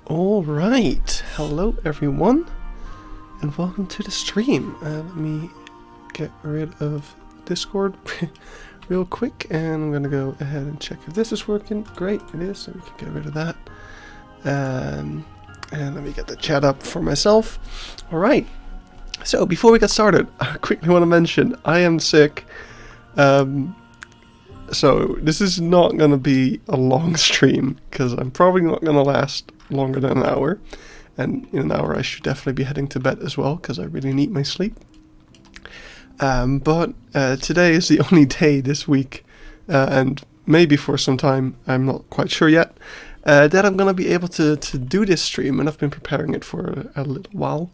Alright, hello everyone, and welcome to the stream. Let me get rid of Discord real quick, and I'm gonna go ahead and check if this is working. Great, it is, so we can get rid of that. And let me get the chat up for myself. Alright, so before we get started, I quickly want to mention, I am sick. So this is not going to be a long stream, because I'm probably not going to last longer than an hour. And in an hour I should definitely be heading to bed as well, because I really need my sleep. But today is the only day this week, and maybe for some time, I'm not quite sure yet, that I'm going to be able to do this stream, and I've been preparing it for a little while.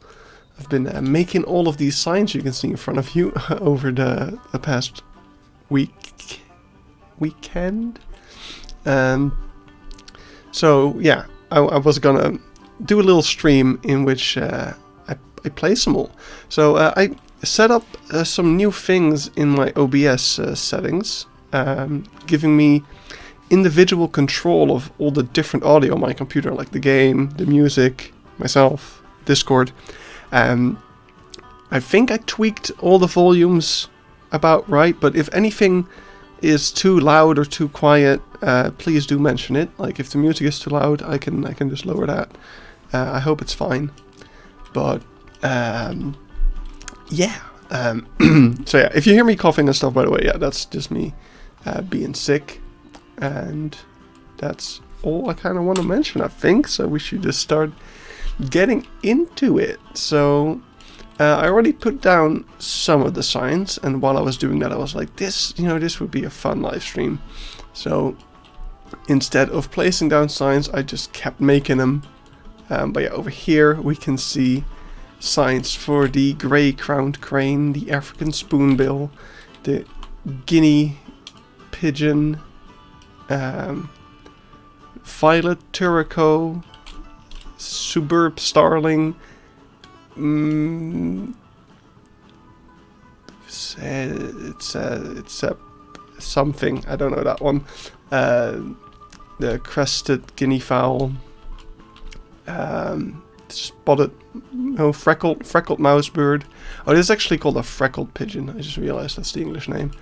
I've been making all of these signs you can see in front of you over the past weekend. So yeah, I was gonna do a little stream in which I play some more. So I set up some new things in my OBS settings, giving me individual control of all the different audio on my computer, like the game, the music, myself, Discord. I think I tweaked all the volumes about right, but if anything is too loud or too quiet, please do mention it. Like if the music is too loud, I can just lower that. I hope it's fine. But yeah. So yeah, if you hear me coughing and stuff, by the way, yeah, that's just me being sick, and that's all I kind of want to mention, I think. So we should just start getting into it. So I already put down some of the signs, and while I was doing that I was like, this would be a fun live stream. So instead of placing down signs, I just kept making them. But yeah, over here we can see signs for the grey-crowned crane, the African spoonbill, the guinea pigeon, violet turaco, superb starling, it's something, I don't know that one, the crested guinea fowl, freckled mouse bird. Oh, this is actually called a freckled pigeon. I just realized that's the English name.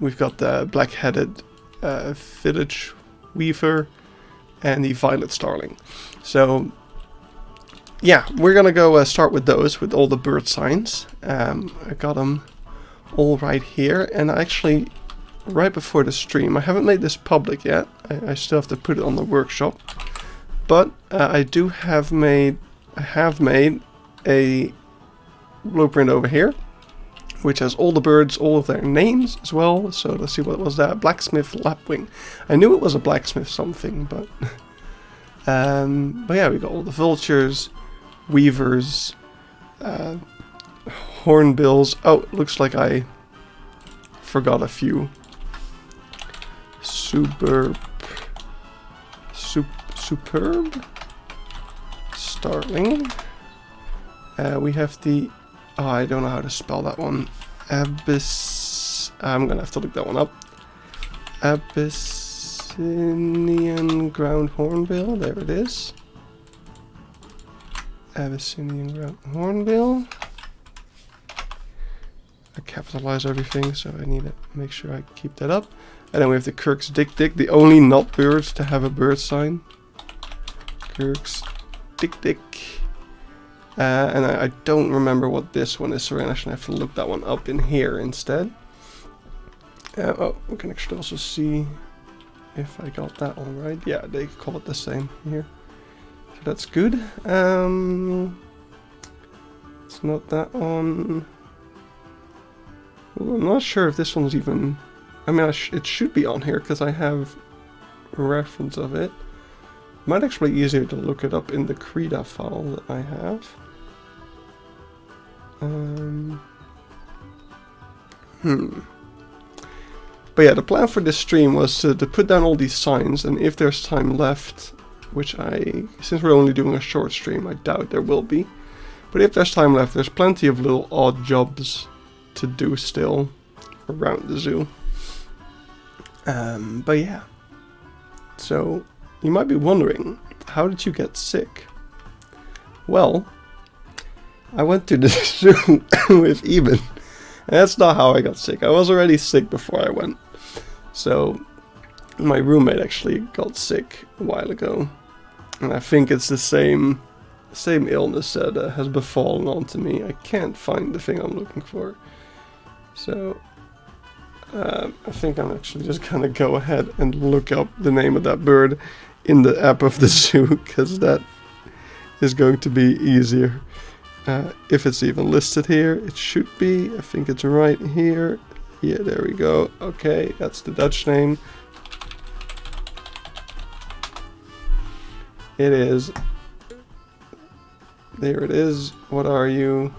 We've got the black-headed village weaver and the violet starling. So yeah, we're gonna go start with those, with all the bird signs. I got them all right here, and actually right before the stream, I haven't made this public yet. I still have to put it on the workshop, but I have made a blueprint over here, which has all the birds, all of their names as well. So let's see, what was that? Blacksmith lapwing. I knew it was a blacksmith something, but yeah, we got all the vultures, weavers, hornbills. Oh, looks like I forgot a few. Superb starling. We have the, oh, I don't know how to spell that one. Abyss. I'm gonna have to look that one up. Abyssinian ground hornbill. There it is. Abyssinian ground hornbill. I capitalize everything, so I need to make sure I keep that up. And then we have the Kirk's Dick, the only not birds to have a bird sign. Kirk's Dick. And I don't remember what this one is, so I actually have to look that one up in here instead. Oh, we can actually also see if I got that one right. Yeah, they call it the same here. So that's good. It's not that one. Ooh, I'm not sure if this one's even... I mean, it should be on here because I have a reference of it. Might actually be easier to look it up in the Creda file that I have. But yeah, the plan for this stream was to put down all these signs, and if there's time left, which since we're only doing a short stream, I doubt there will be. But if there's time left, there's plenty of little odd jobs to do still around the zoo. But yeah, so you might be wondering, how did you get sick? Well, I went to the zoo with Eben. And that's not how I got sick. I was already sick before I went. So, my roommate actually got sick a while ago. And I think it's the same illness that has befallen onto me. I can't find the thing I'm looking for. So, I think I'm actually just gonna go ahead and look up the name of that bird in the app of the zoo, because that is going to be easier. If it's even listed here, it should be. I think it's right here. Yeah, there we go. Okay, that's the Dutch name. It is. There it is. What are you?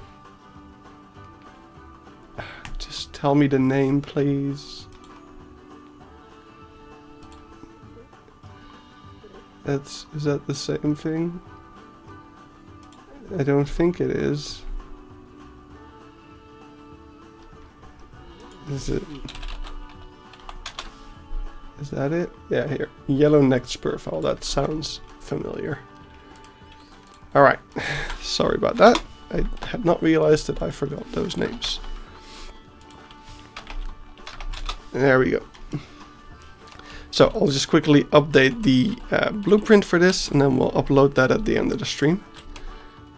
Just tell me the name, please. Is that the same thing? I don't think it is. Is it? Is that it? Yeah, here. Yellow-necked spurfowl. That sounds familiar. Alright. Sorry about that. I had not realized that I forgot those names. There we go. So I'll just quickly update the blueprint for this, and then we'll upload that at the end of the stream.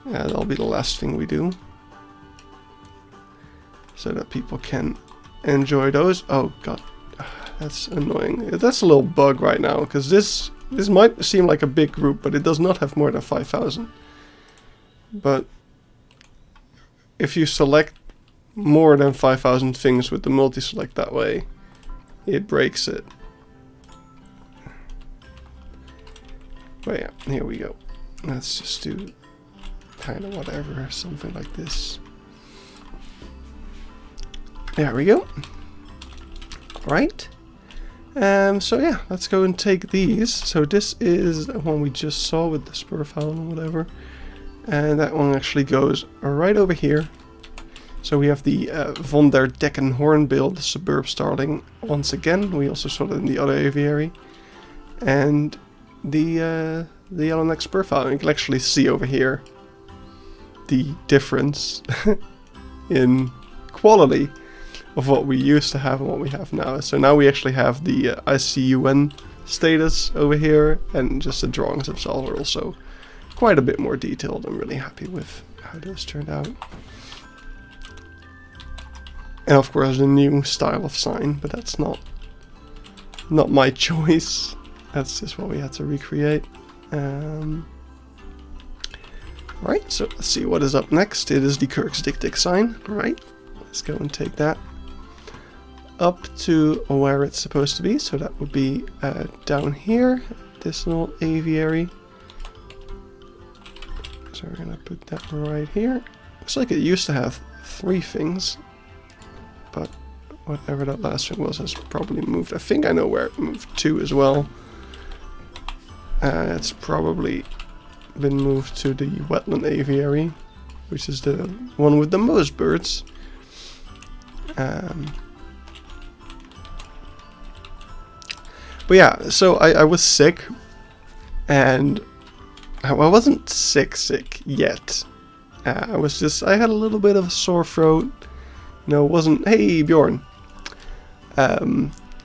That'll be the last thing we do, so that people can enjoy those. Oh god, that's annoying. That's a little bug right now, because this might seem like a big group, but it does not have more than 5,000. But if you select more than 5,000 things with the multi-select that way, it breaks it. But yeah, here we go. Let's just do kind of whatever, something like this. There we go. Alright. So yeah, let's go and take these. So this is the one we just saw with the spurfowl and whatever. And that one actually goes right over here. So we have the Von der Decken hornbill, the suburb starling once again. We also saw that in the other aviary. And the yellow-necked spurfowl. You can actually see over here the difference in quality of what we used to have and what we have now. So now we actually have the ICUN status over here, and just the drawings themselves are also quite a bit more detailed. I'm really happy with how those turned out. And of course the new style of sign, but that's not my choice. That's just what we had to recreate. Right, so let's see what is up next. It is the Kirk's Dik Dik sign. Right, let's go and take that up to where it's supposed to be. So that would be down here, this little aviary. So we're gonna put that right here. Looks like it used to have 3 things, but whatever that last thing was has probably moved. I think I know where it moved to as well. It's probably been moved to the wetland aviary, which is the one with the most birds. But yeah, so I was sick, and I wasn't sick yet. I had a little bit of a sore throat. You know, wasn't, hey Bjorn.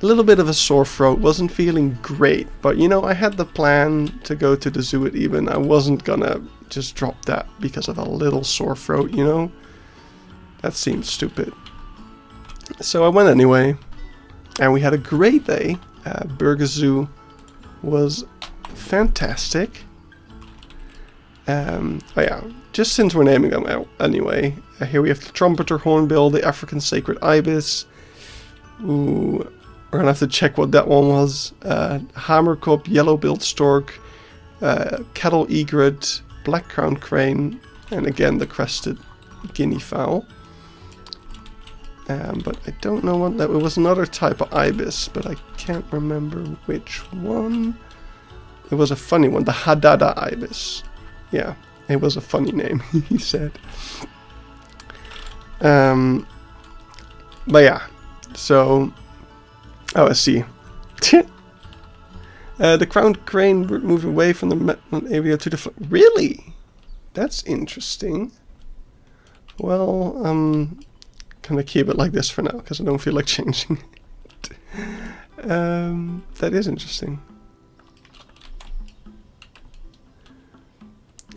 A little bit of a sore throat, wasn't feeling great, but you know, I had the plan to go to the zoo at Eben. I wasn't gonna just drop that because of a little sore throat, you know? That seemed stupid. So I went anyway, and we had a great day. Bergen Zoo was fantastic. Oh yeah, just since we're naming them out anyway, here we have the trumpeter hornbill, the African sacred ibis. Ooh, we're gonna have to check what that one was. Hammerkop, yellow-billed stork, kettle egret, black-crowned crane, and again the crested guinea fowl. But I don't know what that was. It was another type of ibis, but I can't remember which one. It was a funny one, the Hadada ibis. Yeah, it was a funny name, he said. But yeah, so... Oh, I see. The crowned crane moved away from the area to the... Really? That's interesting. Well, I'm gonna keep it like this for now, because I don't feel like changing it. That is interesting.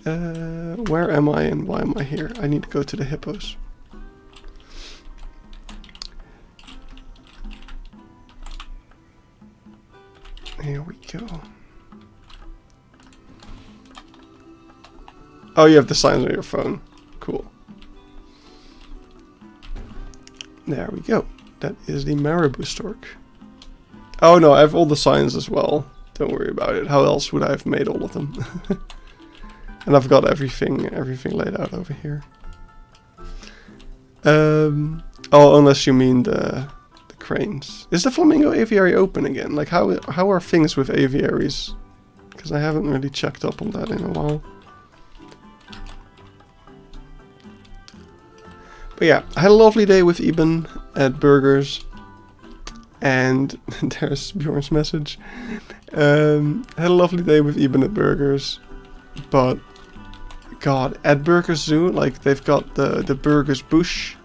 Where am I and why am I here? I need to go to the hippos. Here we go. Oh, you have the signs on your phone. Cool. There we go. That is the marabou stork. Oh no, I have all the signs as well. Don't worry about it. How else would I have made all of them? And I've got everything laid out over here. Oh, unless you mean the cranes. Is the flamingo aviary open again? Like how are things with aviaries? Because I haven't really checked up on that in a while. But yeah, I had a lovely day with Eben at Burgers. And there's Bjorn's message. Had a lovely day with Eben at Burgers. But God, at Burgers Zoo, like they've got the Burgers Bush,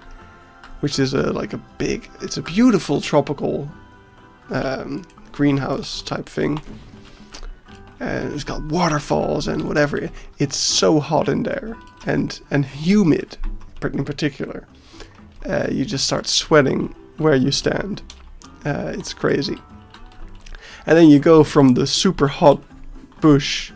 which is it's a beautiful tropical greenhouse type thing. And it's got waterfalls and whatever. It's so hot in there and humid in particular. You just start sweating where you stand. It's crazy. And then you go from the super hot bush.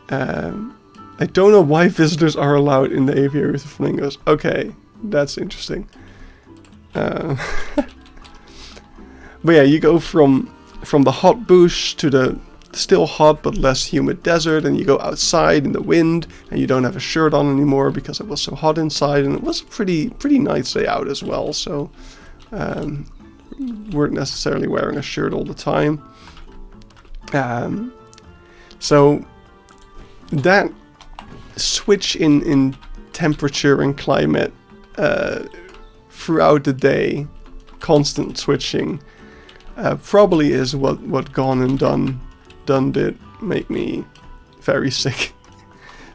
I don't know why visitors are allowed in the aviary with the flamingos. Okay, that's interesting. But yeah, you go from the hot bush to the still hot but less humid desert, and you go outside in the wind, and you don't have a shirt on anymore because it was so hot inside, and it was a pretty nice day out as well. So weren't necessarily wearing a shirt all the time. So that switch in temperature and climate throughout the day, constant switching, probably is what Gone and Done did make me very sick.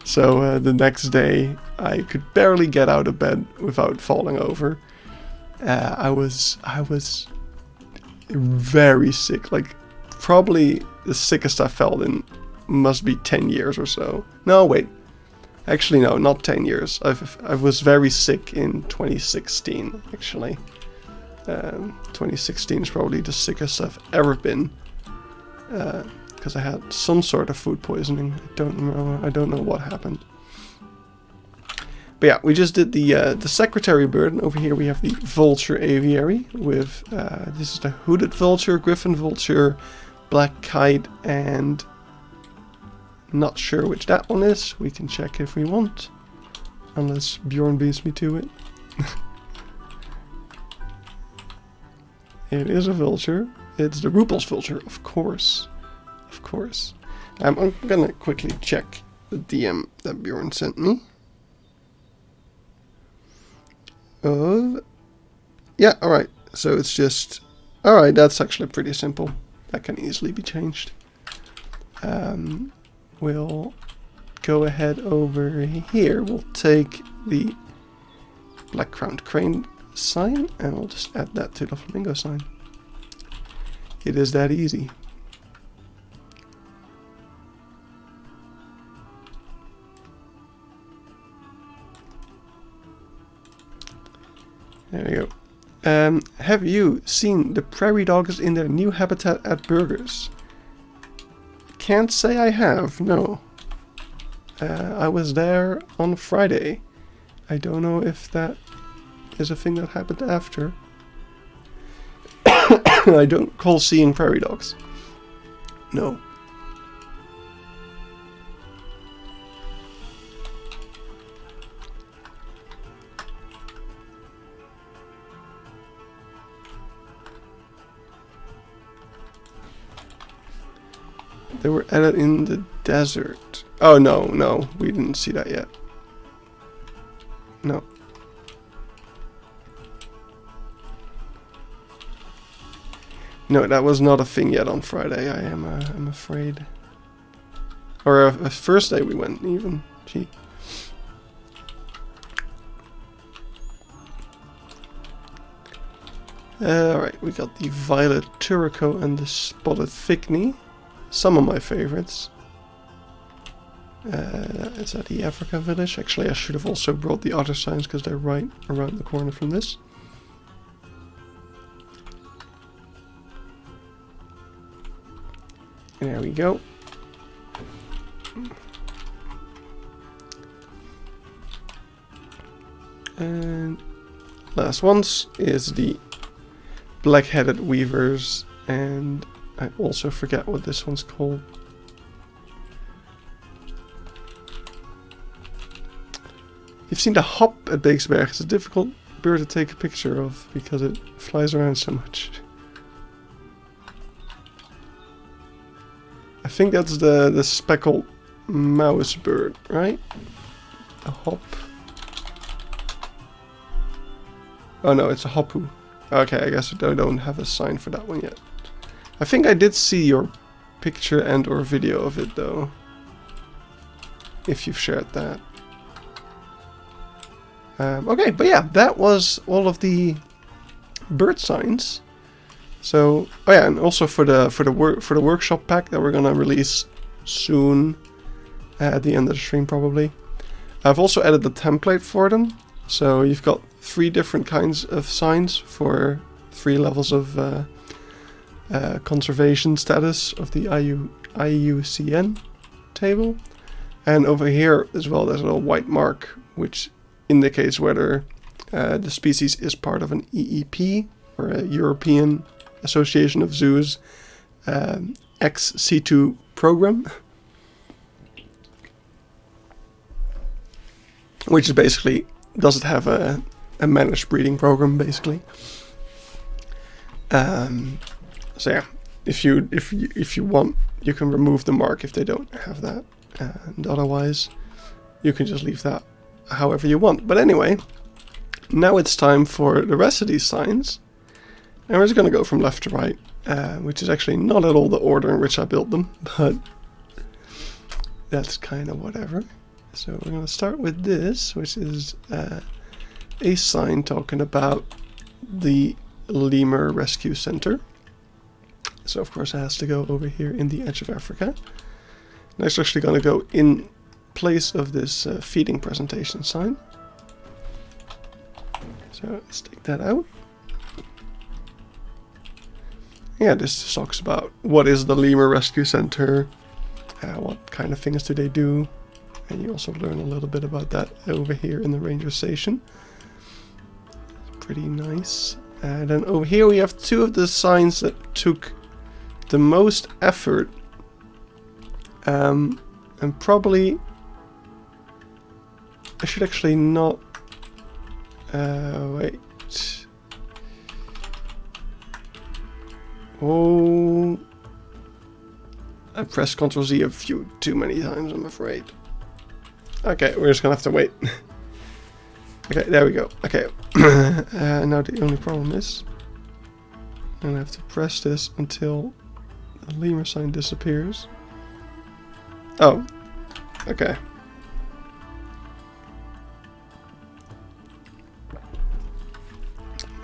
So the next day I could barely get out of bed without falling over. I was very sick, like probably the sickest I felt in must be 10 years or so. No, wait. Actually, no, not 10 years. I was very sick in 2016, actually. 2016 is probably the sickest I've ever been. Because I had some sort of food poisoning. I don't know what happened. But yeah, we just did the secretary bird, and over here we have the vulture aviary with this is the hooded vulture, griffin vulture, black kite, and not sure which that one is. We can check if we want, unless Bjorn beats me to it. It is a vulture. It's the Rupel's vulture, of course. Of course. I'm gonna quickly check the DM that Bjorn sent me. Yeah, alright. So it's just... Alright, that's actually pretty simple. That can easily be changed. We'll go ahead over here. We'll take the black-crowned crane sign, and we'll just add that to the flamingo sign. It is that easy. There you go. Have you seen the prairie dogs in their new habitat at Burgers? Can't say I have, no. I was there on Friday. I don't know if that is a thing that happened after. I don't recall seeing prairie dogs. No. They were added in the desert. Oh, no, we didn't see that yet. No. No, that was not a thing yet on Friday. I'm afraid. Or a first day we went even. Gee. Alright, we got the Violet Turco and the Spotted Thickney. Some of my favorites. It's at the Africa village. Actually, I should have also brought the other signs because they're right around the corner from this. There we go. And last ones is the Black-Headed Weavers, and I also forget what this one's called. You've seen the hop at Beekse Bergen. It's a difficult bird to take a picture of because it flies around so much. I think that's the speckled mouse bird, right? A hop. Oh no, it's a hopu. Okay, I guess I don't have a sign for that one yet. I think I did see your picture and or video of it though. If you've shared that. Okay, but yeah, that was all of the bird signs. So, oh yeah, and also for the workshop pack that we're gonna release soon, at the end of the stream probably. I've also added the template for them. So you've got 3 different kinds of signs for 3 levels of conservation status of the IUCN table. And over here as well, there's a little white mark which indicates whether the species is part of an EEP, or a European Association of Zoos XC2 program. Which is basically, does it have a managed breeding program basically. So yeah, if you want, you can remove the mark if they don't have that, and otherwise you can just leave that however you want. But anyway, now it's time for the rest of these signs, and we're just going to go from left to right, which is actually not at all the order in which I built them, but that's kind of whatever. So we're going to start with this, which is a sign talking about the Lemur Rescue Center. So of course it has to go over here in the edge of Africa. And it's actually going to go in place of this feeding presentation sign. So let's take that out. Yeah, this talks about what is the Lemur Rescue Center, what kind of things do they do, and you also learn a little bit about that over here in the ranger station. Pretty nice. And then over here we have 2 of the signs that took the most effort, and probably I should actually not wait. Oh, I pressed Ctrl Z a few too many times, I'm afraid. Okay, we're just gonna have to wait. Okay, there we go. Okay, now the only problem is I'm gonna have to press this until the lemur sign disappears. Oh, okay.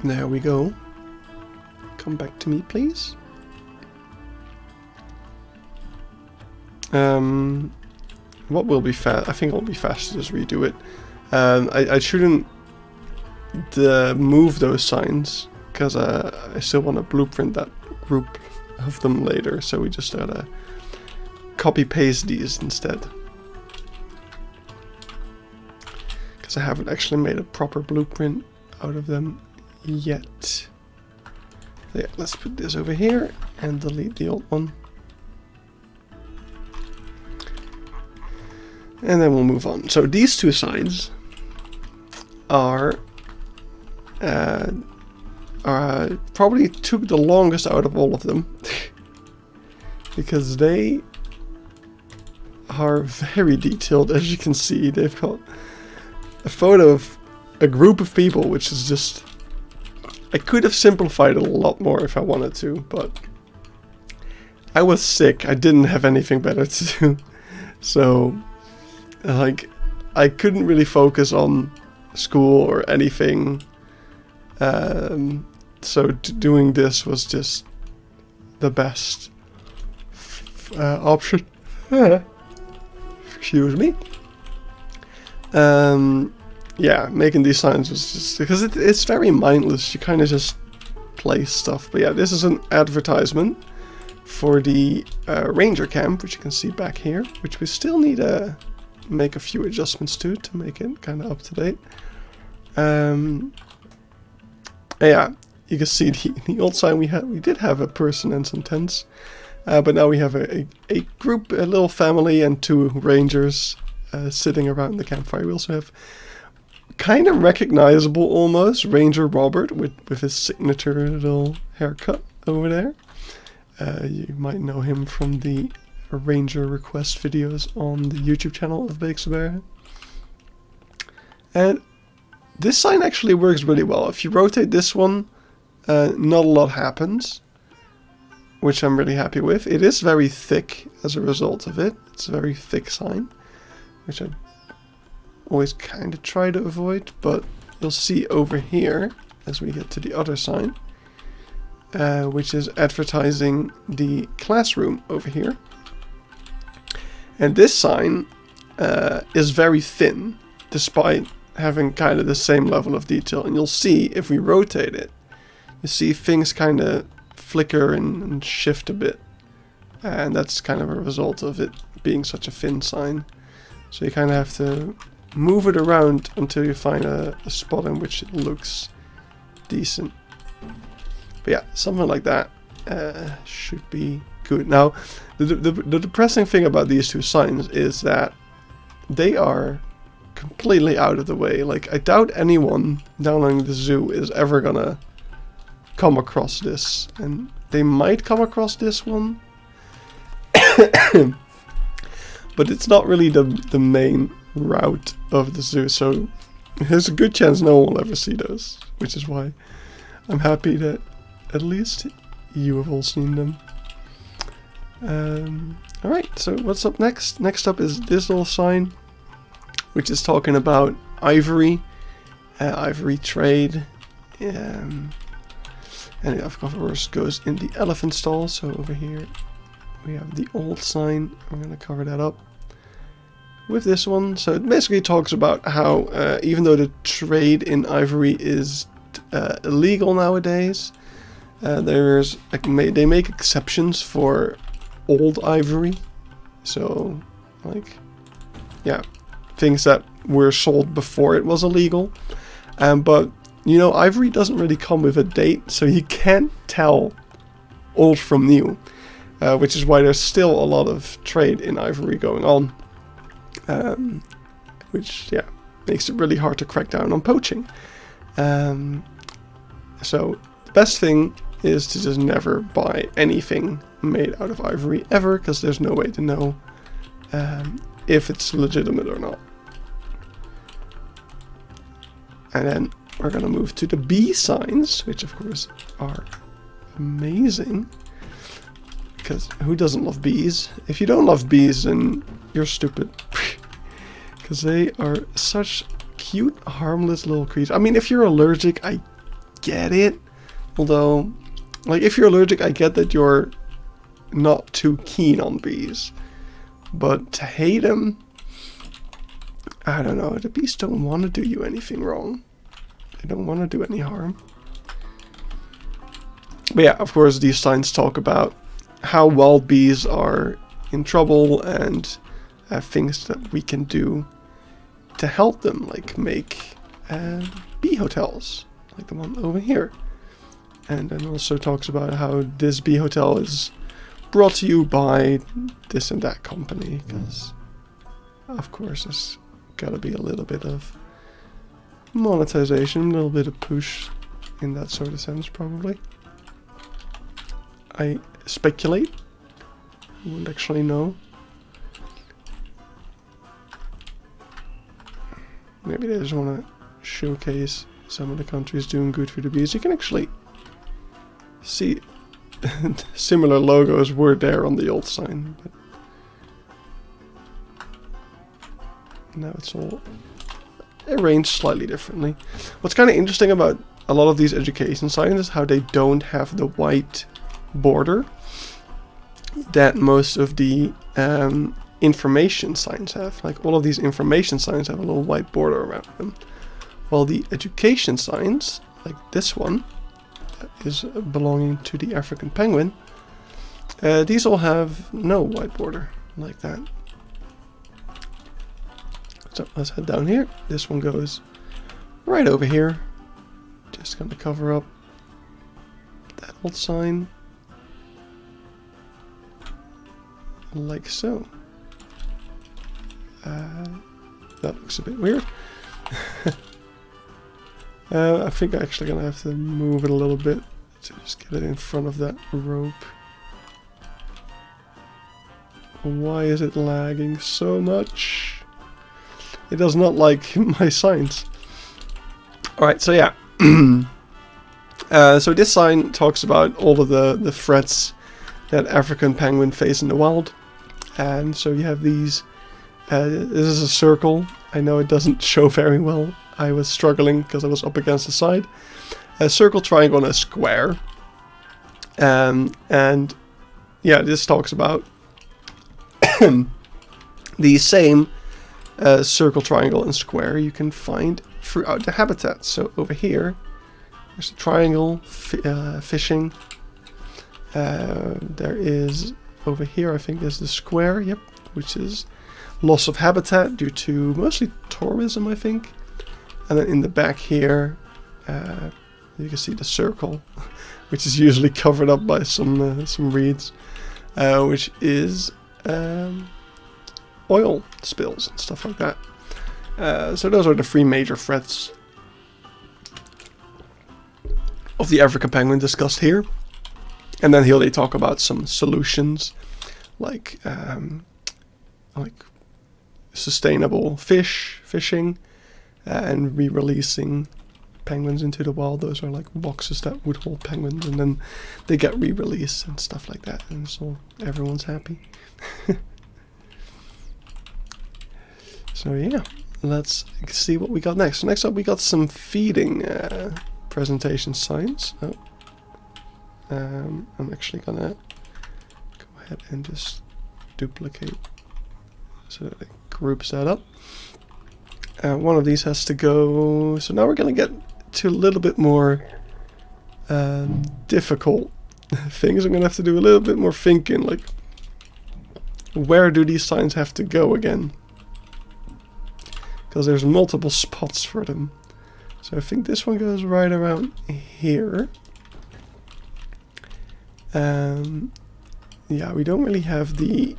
There we go. Come back to me, please. What will be fast? I think it'll be fast to just redo it. I shouldn't move those signs because I still want to blueprint that group of them later. So we just gotta copy paste these instead. Because I haven't actually made a proper blueprint out of them yet. So yeah, let's put this over here and delete the old one. And then we'll move on. So these 2 signs are probably took the longest out of all of them because they are very detailed. As you can see, they've got a photo of a group of people, which is just I could have simplified it a lot more if I wanted to, but I was sick. I didn't have anything better to do. So, like, I couldn't really focus on school or anything. So doing this was just the best option. Excuse me. Yeah, making these signs was just because it's very mindless. You kind of just place stuff. But yeah, this is an advertisement for the ranger camp, which you can see back here, which we still need to make a few adjustments to make it kind of up to date. Yeah, you can see the old sign we did have a person and some tents, but now we have a group, a little family, and 2 rangers sitting around the campfire. We also have kind of recognizable almost Ranger Robert with his signature little haircut over there. You might know him from the Ranger request videos on the YouTube channel of Beekse Bergen. And this sign actually works really well. If you rotate this one, not a lot happens, which I'm really happy with. It is very thick as a result of it. It's a very thick sign, which I always kind of try to avoid, but you'll see over here as we get to the other sign, which is advertising the classroom over here. And this sign is very thin, despite having kind of the same level of detail. And you'll see if we rotate it, you see things kind of flicker and shift a bit. And that's kind of a result of it being such a thin sign. So you kind of have to move it around until you find a spot in which it looks decent. But yeah, something like that should be good. Now, the depressing thing about these 2 signs is that they are completely out of the way. Like, I doubt anyone downloading the zoo is ever gonna come across this. And they might come across this one. But it's not really the main route of the zoo, so there's a good chance no one will ever see those, which is why I'm happy that at least you have all seen them. Alright, so what's up next? Next up is this little sign, which is talking about ivory, ivory trade, and it of course goes in the elephant stall. So over here we have the old sign. I'm going to cover that up with this one. So it basically talks about how even though the trade in ivory is illegal nowadays, they make exceptions for old ivory. So, like, yeah, things that were sold before it was illegal. But you know, ivory doesn't really come with a date, so you can't tell old from new, which is why there's still a lot of trade in ivory going on. Which, yeah, makes it really hard to crack down on poaching. So the best thing is to just never buy anything made out of ivory ever, because there's no way to know if it's legitimate or not. And then we're gonna move to the bee signs, which of course are amazing. Because who doesn't love bees? If you don't love bees, then you're stupid. Because they are such cute, harmless little creatures. I mean, if you're allergic, I get it. Although, like, if you're allergic, I get that you're not too keen on bees. But to hate them, I don't know. The bees don't want to do you anything wrong. They don't want to do any harm. But yeah, of course, these signs talk about how wild bees are in trouble and things that we can do to help them, like make bee hotels, like the one over here. And then also talks about how this bee hotel is brought to you by this and that company, because of course there's gotta be a little bit of monetization, a little bit of push in that sort of sense, probably. I speculate. I wouldn't actually know. Maybe they just want to showcase some of the countries doing good for the bees. You can actually see similar logos were there on the old sign, but now it's all arranged slightly differently. What's kind of interesting about a lot of these education signs is how they don't have the white border that most of the information signs have. Like all of these information signs have a little white border around them. While the education signs, like this one, that is belonging to the African penguin, these all have no white border like that. So let's head down here. This one goes right over here. Just gonna cover up that old sign. Like so. That looks a bit weird. I think I'm actually gonna have to move it a little bit to just get it in front of that rope. Why is it lagging so much? It does not like my signs. Alright, so yeah. So this sign talks about all of the threats that African penguin face in the wild. And so you have these, this is a circle. I know it doesn't show very well. I was struggling because I was up against the side. A circle, triangle, and a square. And yeah, this talks about the same circle, triangle, and square you can find throughout the habitat. So over here, there's the triangle, fishing. There is, over here I think there's the square, yep, which is loss of habitat due to mostly tourism, I think. And then in the back here, you can see the circle, which is usually covered up by some reeds, which is oil spills and stuff like that. So those are the three major threats of the African penguin discussed here. And then here they talk about some solutions, like sustainable fishing, and re-releasing penguins into the wild. Those are like boxes that would hold penguins, and then they get re-released and stuff like that, and so everyone's happy. So yeah, let's see what we got next. So next up we got some feeding presentation signs. Oh. I'm actually gonna go ahead and just duplicate so that it groups that up. One of these has to go. So now we're gonna get to a little bit more difficult things. I'm gonna have to do a little bit more thinking, like where do these signs have to go again? Because there's multiple spots for them. So I think this one goes right around here. Yeah, we don't really have the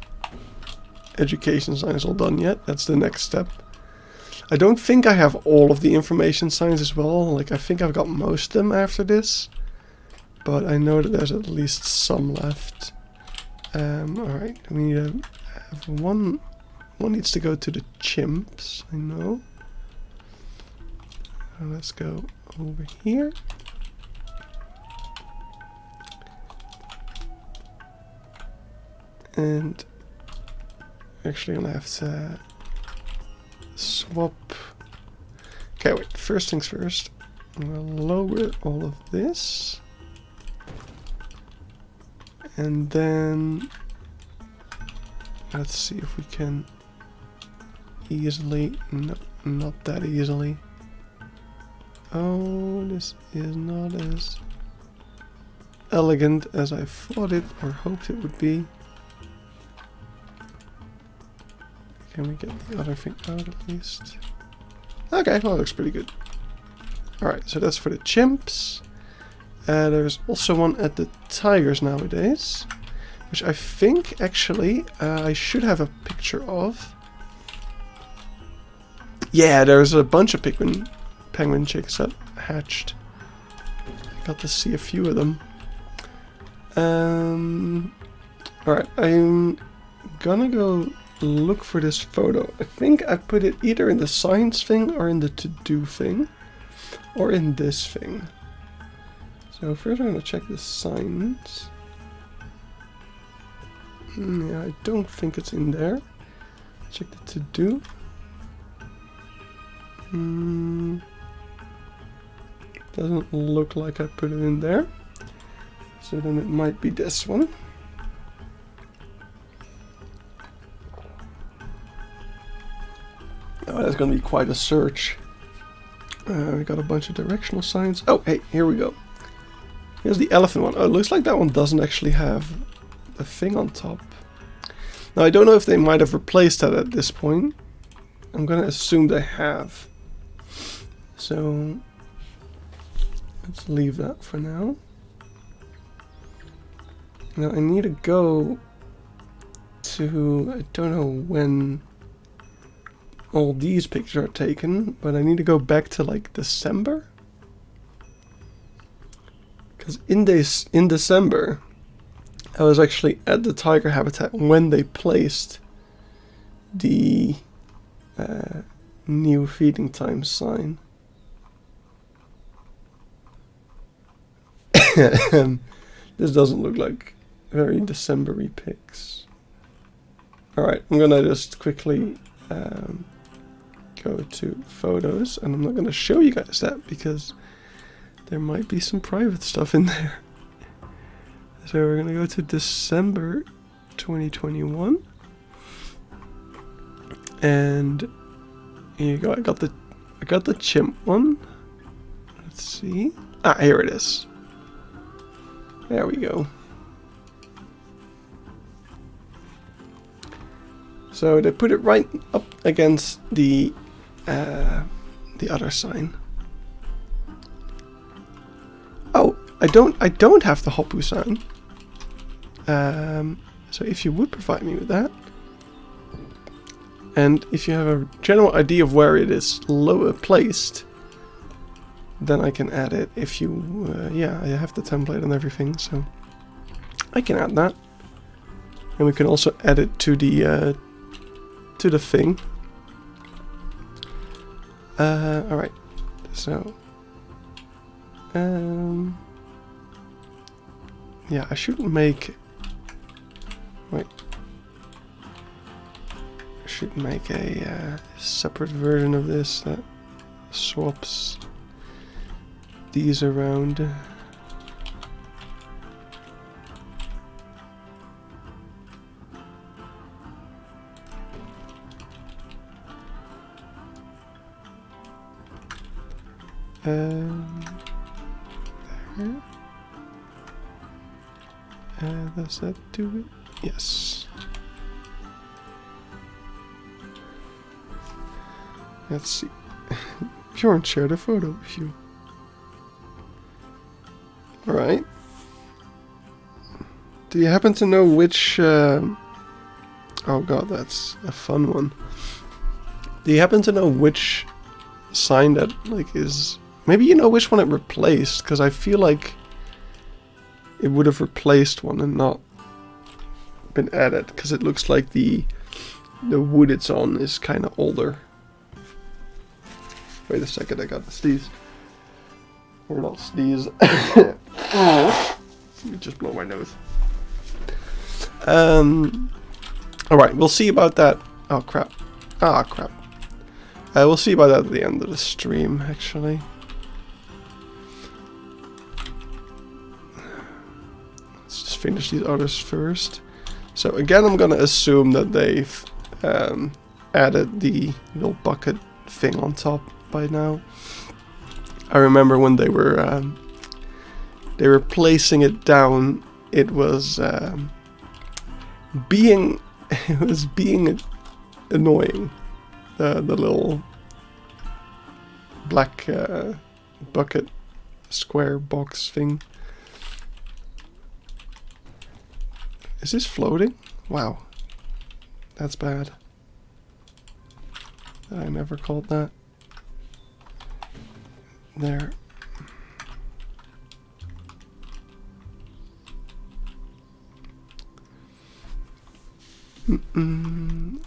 education signs all done yet. That's the next step. I don't think I have all of the information signs as well. Like, I think I've got most of them after this. But I know that there's at least some left. Alright, we need to have one. One needs to go to the chimps, I know. Let's go over here. And actually I'm gonna have to swap. Okay, wait, first things first. I'm gonna lower all of this. And then let's see if we can easily, no, not that easily. Oh, this is not as elegant as I thought it or hoped it would be. Can we get the other thing out at least? Okay, well, that looks pretty good. Alright, so that's for the chimps. There's also one at the tigers nowadays, which I think actually I should have a picture of. Yeah, there's a bunch of penguin chicks that hatched. I got to see a few of them. Alright, I'm gonna go look for this photo. I think I put it either in the science thing or in the to-do thing. or in this thing. So first I'm going to check the signs. Yeah, I don't think it's in there. Check the to-do. Doesn't look like I put it in there. So then it might be this one. Oh, that's going to be quite a search. We got a bunch of directional signs. Oh, hey, here we go. Here's the elephant one. Oh, it looks like that one doesn't actually have a thing on top. Now, I don't know if they might have replaced that at this point. I'm going to assume they have. So, let's leave that for now. Now, I need to go to... I don't know when all these pictures are taken, but I need to go back to like December. Because in December, I was actually at the tiger habitat when they placed the new feeding time sign. This doesn't look like very December-y pics. Alright, I'm gonna just quickly go to photos, and I'm not gonna show you guys that because there might be some private stuff in there. So we're gonna go to December 2021, and here you go. I got the chimp one. Let's see. Ah, here it is. There we go. So they put it right up against the other sign. Oh, I don't have the Hoppu sign. So if you would provide me with that, and if you have a general idea of where it is lower placed, then I can add it. If you, yeah, I have the template and everything, so I can add that, and we can also add it to the thing. All right, so. Yeah, I shouldn't make... Wait. I should make a separate version of this that swaps these around. There. Does that do it? Yes. Let's see. Bjorn shared a photo with you. Alright. Do you happen to know which... oh god, that's a fun one. Do you happen to know which sign that, like, is... Maybe you know which one it replaced, because I feel like it would have replaced one and not been added, because it looks like the wood it's on is kind of older. Wait a second, I got to sneeze. Or not sneeze. Let me just blow my nose. Alright, we'll see about that. Oh crap. Ah crap. We'll see about that at the end of the stream, actually. Let's just finish these others first. So again, I'm gonna assume that they've added the little bucket thing on top by now. I remember when they were placing it down, it was being annoying. The little black bucket square box thing. Is this floating? Wow. That's bad. I never called that. There.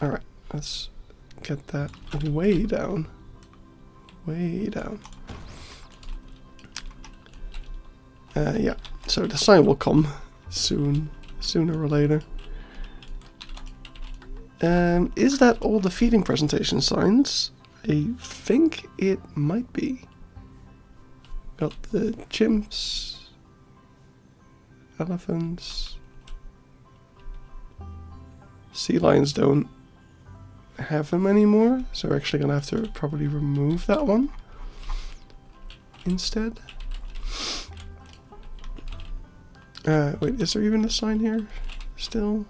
Alright, let's get that way down. Way down. Yeah, so the sign will come soon, sooner or later. Is that all the feeding presentation signs? I think it might be. Got the chimps, elephants, sea lions don't have them anymore, so we're actually gonna have to probably remove that one instead. Wait, is there even a sign here still?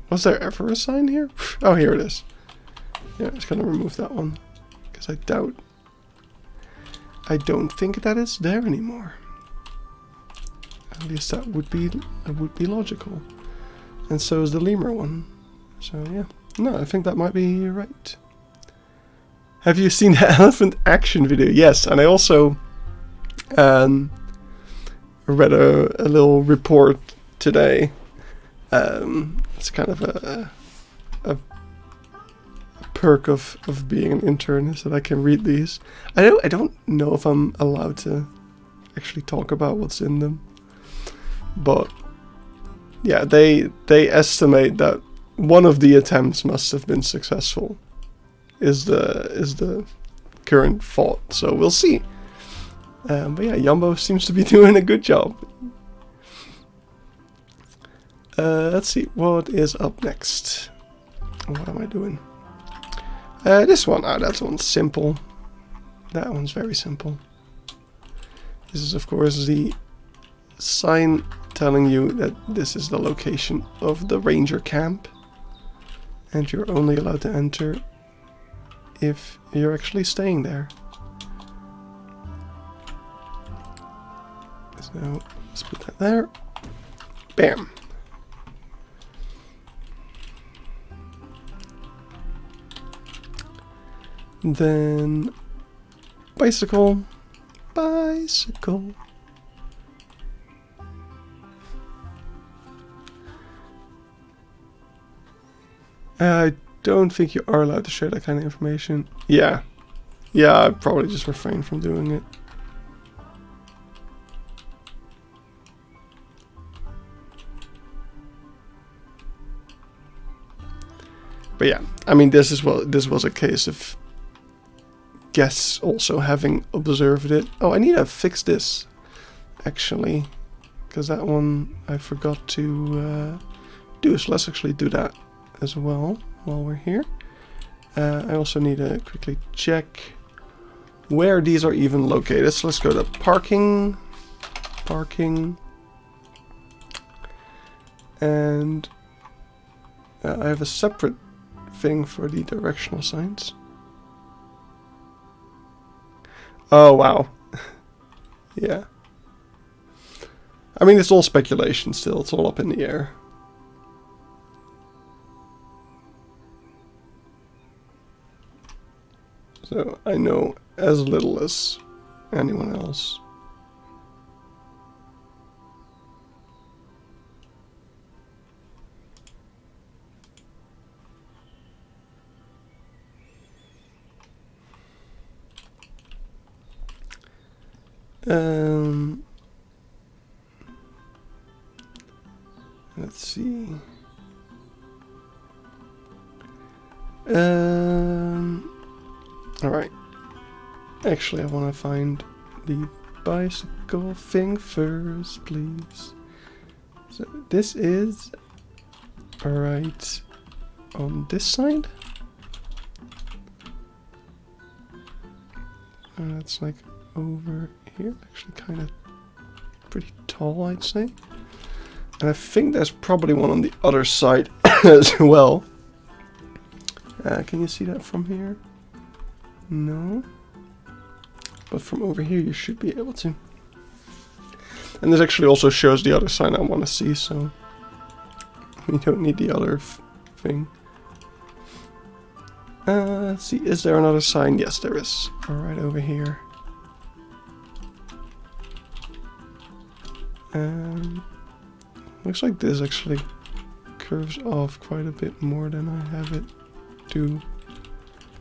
Was there ever a sign here? Oh, here it is. Yeah, I'm just gonna remove that one because I don't think that is there anymore. At least that would be logical. And so is the lemur one. So yeah, no, I think that might be right. Have you seen the elephant action video? Yes, and I also read a little report today. It's kind of a perk of being an intern is that I can read these. I don't know if I'm allowed to actually talk about what's in them, but yeah, they estimate that one of the attempts must have been successful. Is the current thought. So we'll see. But yeah, Jumbo seems to be doing a good job. Let's see, what is up next? What am I doing? This one, that one's simple. That one's very simple. This is of course the sign telling you that this is the location of the ranger camp. And you're only allowed to enter if you're actually staying there. So let's put that there. Bam. Then bicycle. I don't think you are allowed to share that kind of information. Yeah, I'd probably just refrain from doing it. But yeah, I mean, this was a case of guests also having observed it. Oh, I need to fix this, actually, because that one I forgot to do. So let's actually do that as well while we're here. I also need to quickly check where these are even located. So let's go to parking, and I have a separate thing for the directional signs. Oh wow. Yeah. I mean, it's all speculation still. It's all up in the air. So I know as little as anyone else. Let's see. All right. Actually, I want to find the bicycle thing first, please. So this is right on this side. It's like over here, actually kind of pretty tall, I'd say. And I think there's probably one on the other side as well. Can you see that from here? No. But from over here you should be able to. And this actually also shows the other sign I want to see, so we don't need the other thing. Let's see, is there another sign? Yes, there is. Right over here. Looks like this actually curves off quite a bit more than I have it do.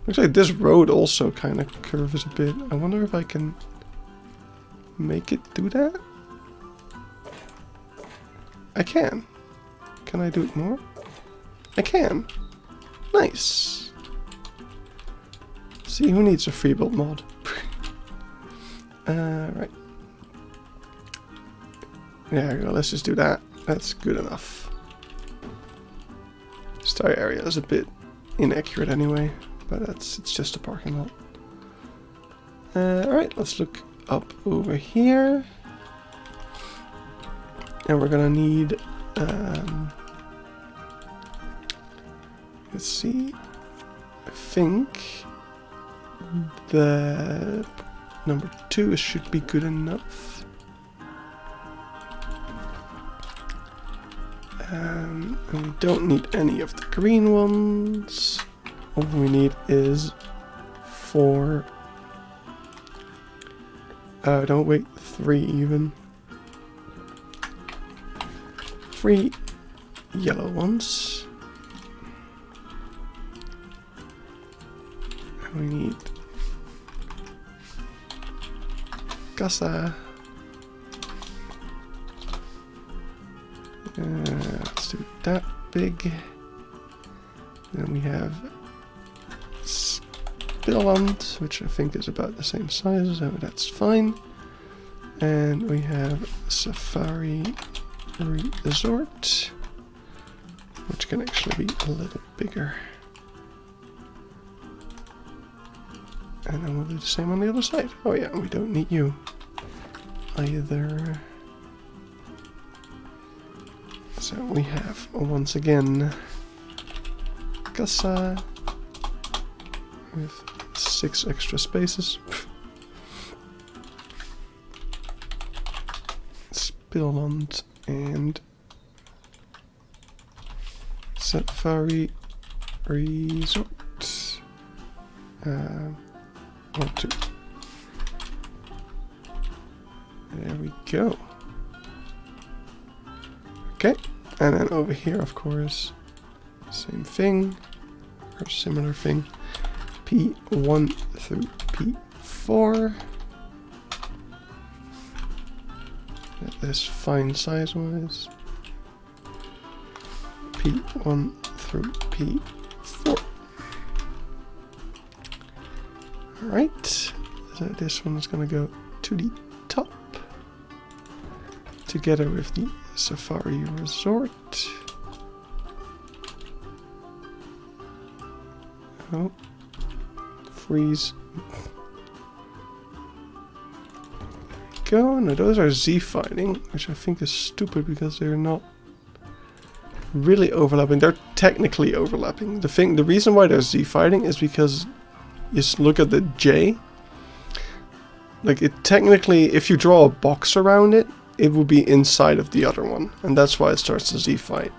Looks like this road also kind of curves a bit. I wonder if I can make it do that? I can. Can I do it more? I can. Nice. See, who needs a free build mod? Right. There we go, let's just do that. That's good enough. Star area is a bit inaccurate anyway, but it's just a parking lot. Alright, let's look up over here. And we're gonna need, let's see, I think the number 2 should be good enough. And we don't need any of the green ones. All we need is 4. Don't wait, 3 even. 3 yellow ones. And we need Casa. Let's do that big. Then we have Spilland, which I think is about the same size, so that's fine. And we have Safari Resort, which can actually be a little bigger. And then we'll do the same on the other side. Oh yeah, we don't need you either. So we have, once again, Casa with 6 extra spaces. Spilland and Safari Resort. 1, 2. There we go. Okay, and then over here, of course, same thing, or similar thing. P1 through P4. That is fine size-wise. P1 through P4. Alright, so this one is going to go to the top, together with the Safari Resort. Oh, freeze. There we go. Now those are Z-fighting, which I think is stupid because they're not really overlapping. They're technically overlapping. The reason why they're Z-fighting is because you just look at the J. Like, it technically, if you draw a box around it, it will be inside of the other one, and that's why it starts to Z-fight.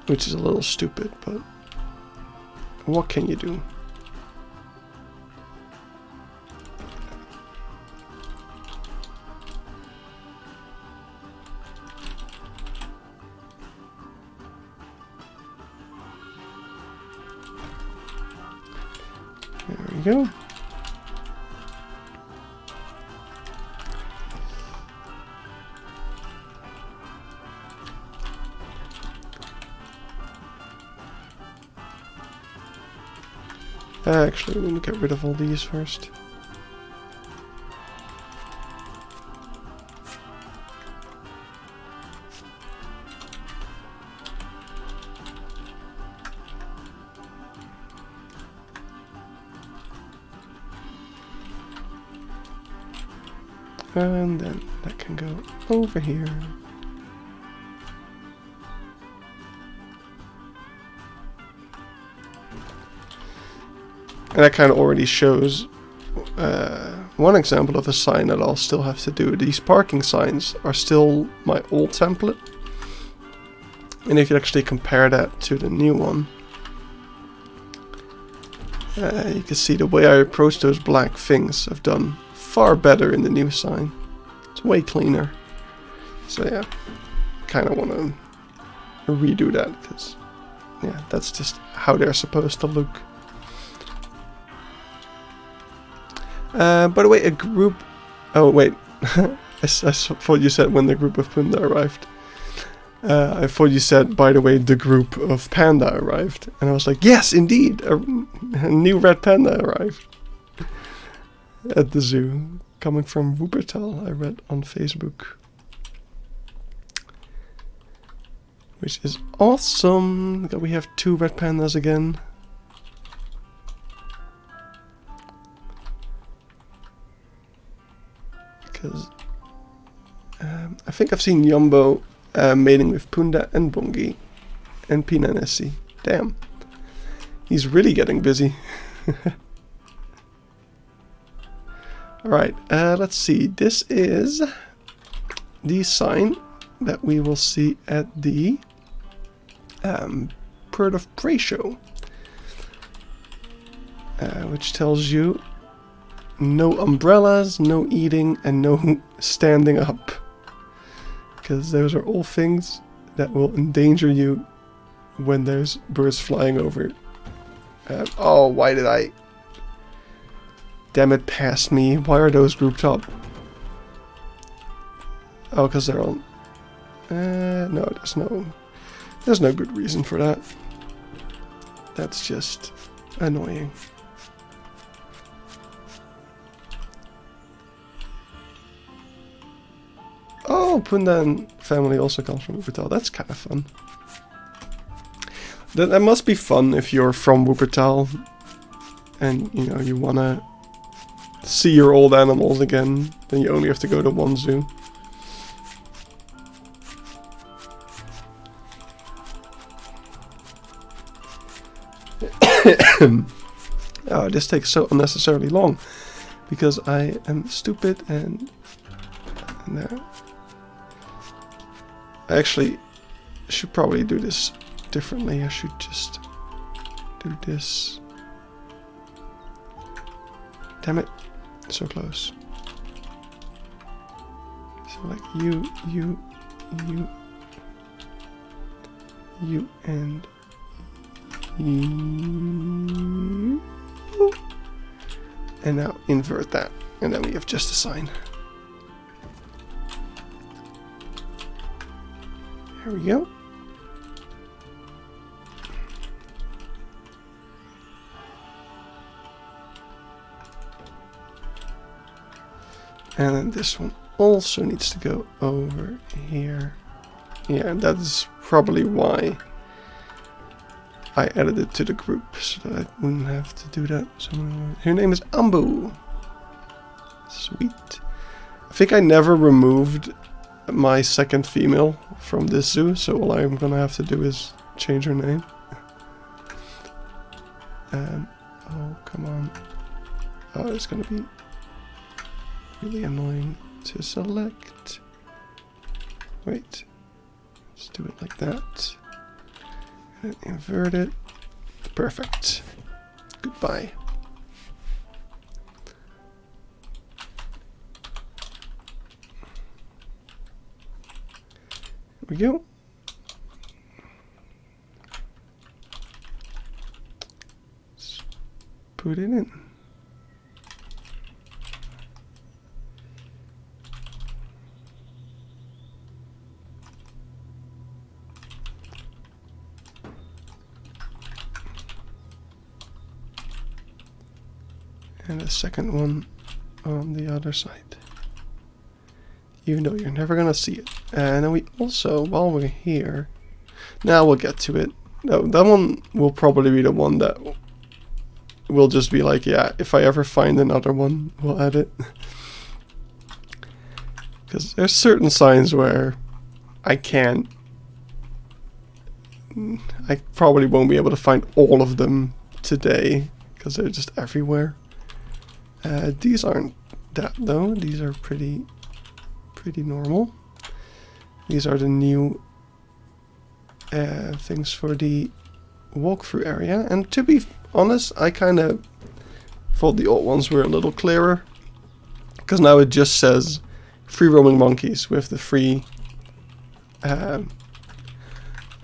Which is a little stupid, but what can you do? There we go. Actually, we need to get rid of all these first. And then that can go over here. And that kind of already shows one example of a sign that I'll still have to do. These parking signs are still my old template. And if you actually compare that to the new one, you can see the way I approach those black things I've done far better in the new sign. It's way cleaner. So yeah, kind of want to redo that because yeah, that's just how they're supposed to look. By the way, a group Oh, wait. I thought you said when the group of Punda arrived. I thought you said, by the way, the group of panda arrived. And I was like, yes, indeed, a new red panda arrived at the zoo. Coming from Wuppertal, I read on Facebook. Which is awesome, that we have 2 red pandas again. Because I think I've seen Jumbo mating with Punda and Bongi and Pinanesi. Damn. He's really getting busy. Alright, let's see. This is the sign that we will see at the Bird of Prey show. Which tells you no umbrellas, no eating, and no standing up. Because those are all things that will endanger you when there's birds flying over. Oh, why did I... Damn it, past me. Why are those grouped up? Oh, because they're on... no, there's no good reason for that. That's just annoying. Oh, Pundan family also comes from Wuppertal. That's kind of fun. That must be fun if you're from Wuppertal and, you know, you want to see your old animals again. Then you only have to go to one zoo. Oh, this takes so unnecessarily long because I am stupid and I actually should probably do this differently. I should just do this. Damn it, so close. So like you, and you. And now invert that, and then we have just a sign. There we go. And then this one also needs to go over here. Yeah, and that is probably why I added it to the group, so that I wouldn't have to do that. So her name is Ambu. Sweet. I think I never removed my second female from this zoo, so all I'm gonna have to do is change her name. Oh, come on. Oh, it's gonna be really annoying to select. Wait. Let's do it like that. And invert it. Perfect. Goodbye. Here we go. Let's put it in. And a second one on the other side. Even though you're never gonna see it. And then we also, while we're here, now we'll get to it. That one will probably be the one that will just be like, yeah, if I ever find another one, we'll add it. Because there's certain signs where I can't. I probably won't be able to find all of them today because they're just everywhere. These aren't that though. These are pretty normal. These are the new things for the walkthrough area. And to be honest, I kind of thought the old ones were a little clearer. Because now it just says free roaming monkeys with the free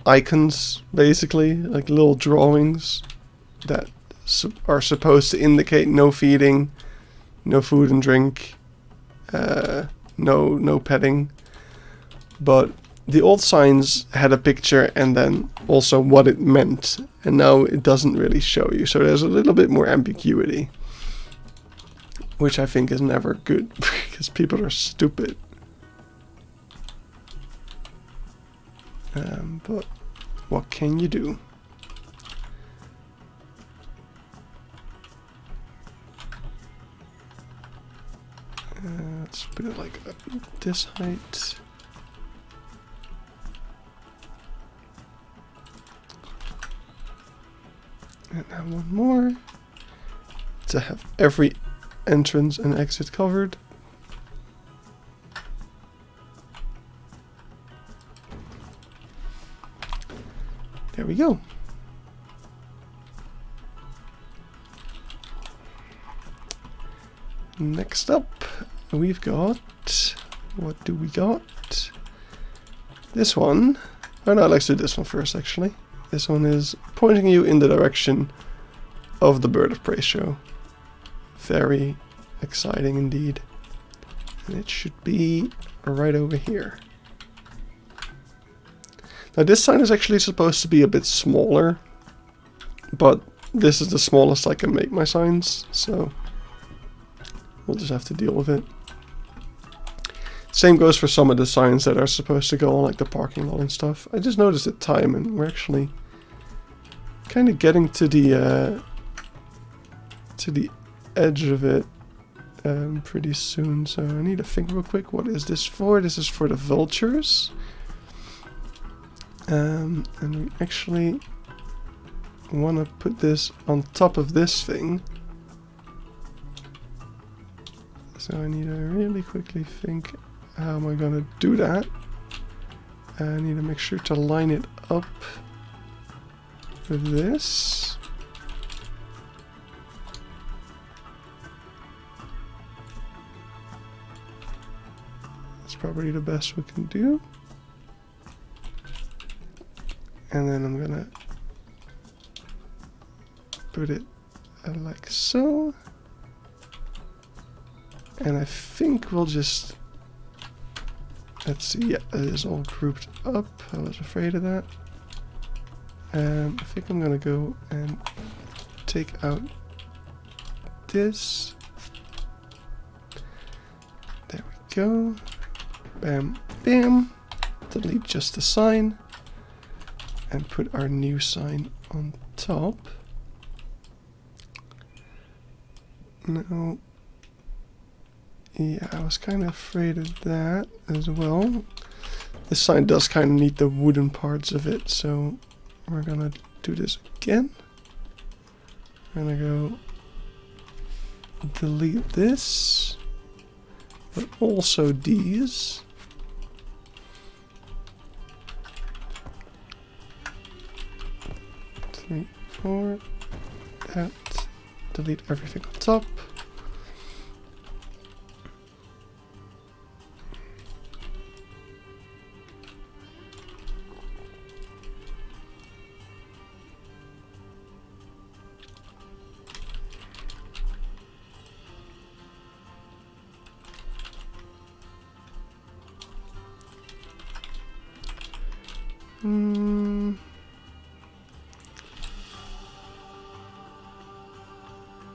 icons, basically. Like little drawings that are supposed to indicate no feeding, no food and drink, no petting. But the old signs had a picture and then also what it meant, and now it doesn't really show you, so there's a little bit more ambiguity, which I think is never good because people are stupid. But what can you do? Let's put it like this height. And now one more to have every entrance and exit covered. There we go. Next up, we've got, what do we got? This one. Oh no, let's do this one first actually. This one is pointing you in the direction of the Bird of Prey show. Very exciting indeed. And it should be right over here. Now this sign is actually supposed to be a bit smaller, but this is the smallest I can make my signs, so we'll just have to deal with it. Same goes for some of the signs that are supposed to go on like the parking lot and stuff. I just noticed the time and we're actually kind of getting to the edge of it pretty soon, so I need to think real quick. What is this for? This is for the vultures. And we actually want to put this on top of this thing. So I need to really quickly think, how am I going to do that? I need to make sure to line it up with this. That's probably the best we can do. And then I'm gonna put it like so. And I think we'll just, let's see, yeah, it is all grouped up. I was afraid of that. I think I'm gonna go and take out this. There we go. Bam, bam. Delete just the sign. And put our new sign on top. Now, yeah, I was kind of afraid of that as well. This sign does kind of need the wooden parts of it, so we're gonna do this again. We're gonna go delete this, but also these. 3, 4, that, delete everything on top.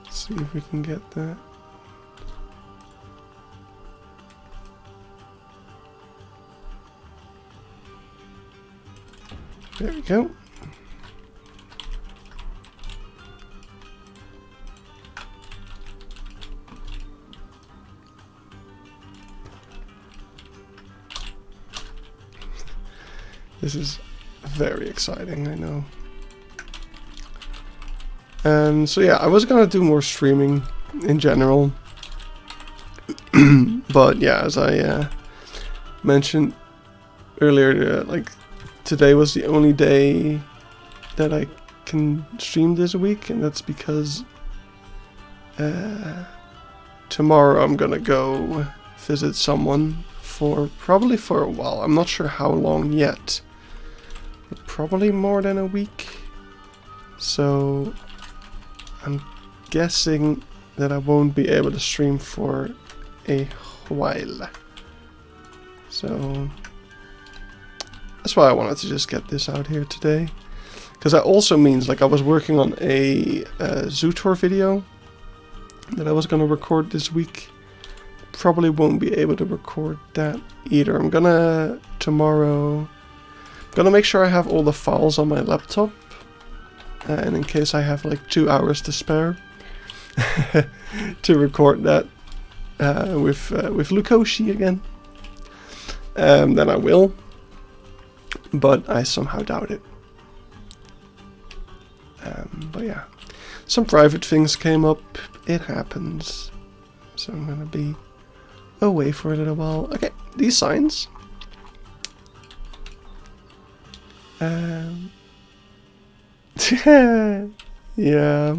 See if we can get that. There we go. This is very exciting, I know. So yeah, I was gonna do more streaming in general, but yeah, as I mentioned earlier, like today was the only day that I can stream this week, and that's because tomorrow I'm gonna go visit someone probably for a while. I'm not sure how long yet, but probably more than a week. So I'm guessing that I won't be able to stream for a while. So that's why I wanted to just get this out here today. Because that also means, like, I was working on a zoo tour video that I was going to record this week. Probably won't be able to record that either. I'm gonna make sure I have all the files on my laptop. And in case I have like 2 hours to spare to record that with Lukoshi again, then I will. But I somehow doubt it. But yeah, some private things came up. It happens. So I'm gonna be away for a little while. Okay, these signs. Yeah,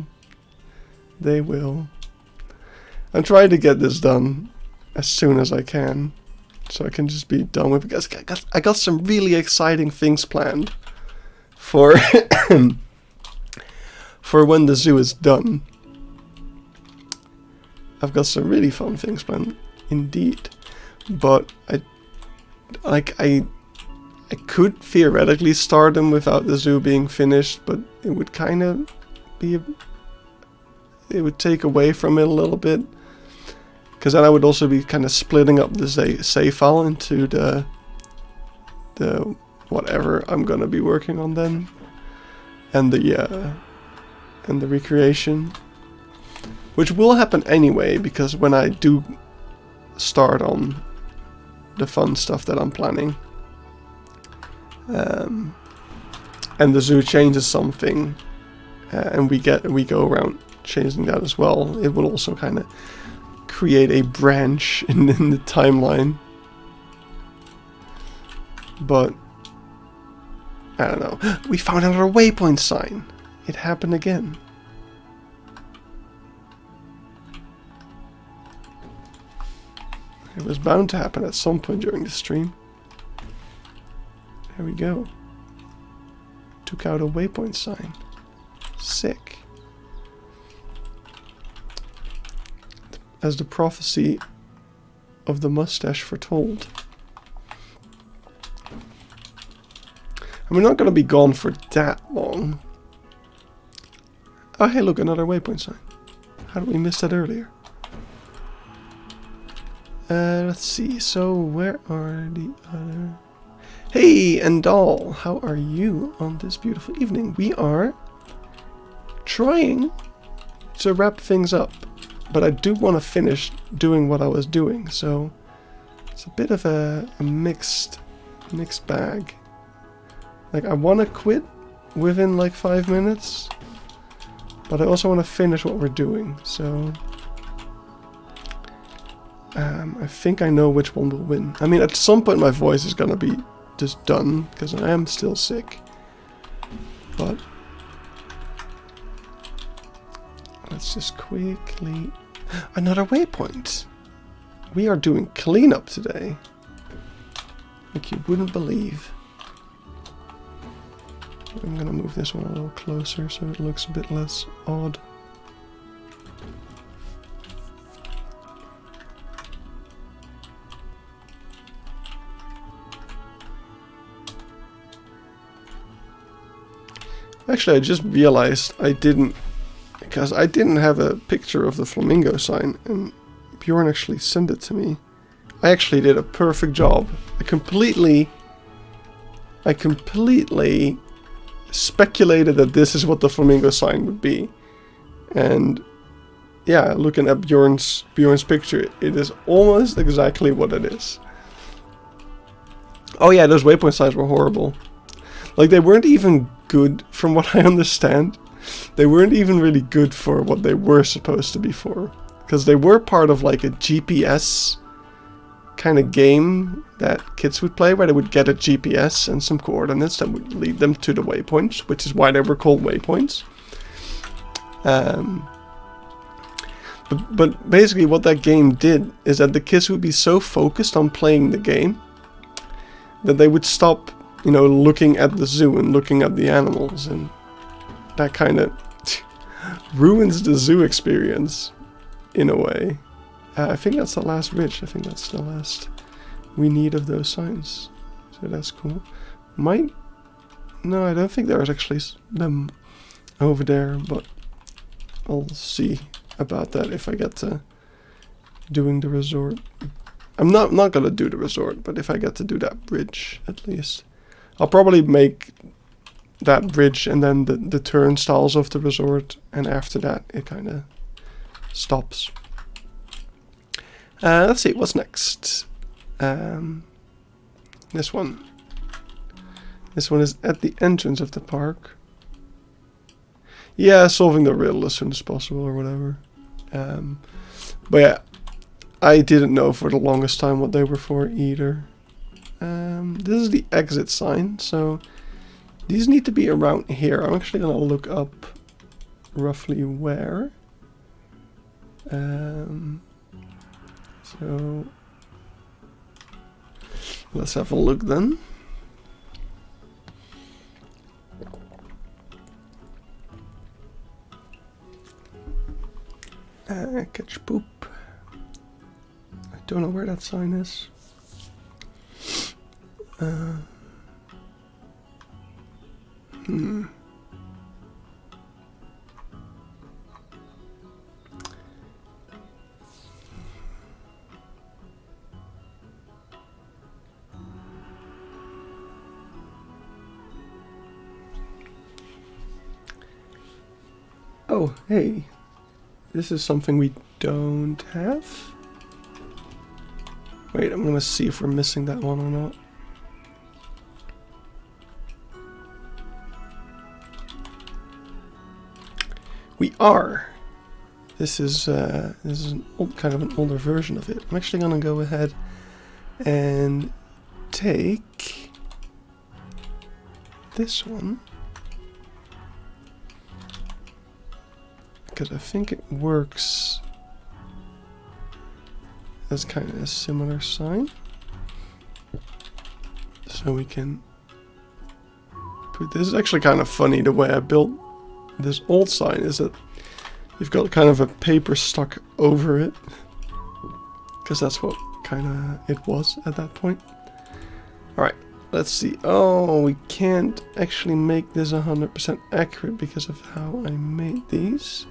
they will. I'm trying to get this done as soon as I can, so I can just be done with it, because I got some really exciting things planned for for when the zoo is done. I've got some really fun things planned indeed, but I could theoretically start them without the zoo being finished, but it would kind of be it would take away from it a little bit, because then I would also be kind of splitting up the save file into the whatever I'm gonna be working on then, and the recreation, which will happen anyway, because when I do start on the fun stuff that I'm planning, and the zoo changes something, and we go around changing that as well, it will also kind of create a branch in the timeline. But I don't know. We found another waypoint sign. It happened again. It was bound to happen at some point during the stream. There we go. Took out a waypoint sign. Sick. As the prophecy of the mustache foretold. And we're not going to be gone for that long. Oh, hey, look, another waypoint sign. How did we miss that earlier? Let's see. So, where are the other... Hey, Endal, how are you on this beautiful evening? We are trying to wrap things up, but I do want to finish doing what I was doing, so it's a bit of a mixed bag. Like, I want to quit within like 5 minutes, but I also want to finish what we're doing, so I think I know which one will win. I mean, at some point my voice is gonna be just done, because I am still sick, but let's just quickly... Another waypoint! We are doing cleanup today, like you wouldn't believe. I'm gonna move this one a little closer so it looks a bit less odd. Actually, I just realized because I didn't have a picture of the flamingo sign, and Bjorn actually sent it to me. I actually did a perfect job. I completely speculated that this is what the flamingo sign would be. And yeah, looking at Bjorn's picture, it is almost exactly what it is. Oh yeah, those waypoint signs were horrible. Like, they weren't even good, from what I understand. They weren't even really good for what they were supposed to be for. Because they were part of like a GPS kind of game that kids would play, where they would get a GPS and some coordinates that would lead them to the waypoints, which is why they were called waypoints. But basically what that game did is that the kids would be so focused on playing the game that they would stop, you know, looking at the zoo and looking at the animals, and that kind of ruins the zoo experience in a way. I think that's the last ridge. I think that's the last we need of those signs. So that's cool. No, I don't think there's actually them over there, but I'll see about that if I get to doing the resort. I'm not gonna do the resort, but if I get to do that bridge at least. I'll probably make that bridge and then the turnstiles of the resort, and after that it kind of stops. Let's see, what's next? This one. This one is at the entrance of the park. Yeah, solving the riddle as soon as possible or whatever. But yeah, I didn't know for the longest time what they were for either. This is the exit sign, so these need to be around here. I'm actually gonna look up roughly where. So let's have a look then. Catch poop. I don't know where that sign is. Oh, hey. This is something we don't have. Wait, I'm gonna see if we're missing that one or not. We are. This is an old, kind of an older version of it. I'm actually gonna go ahead and take this one, because I think it works as kind of a similar sign. So we can put this. Is actually kind of funny the way I built this old sign, is that you've got kind of a paper stuck over it, because that's what kind of it was at that point. Alright, let's see. Oh, we can't actually make this 100% accurate because of how I made these.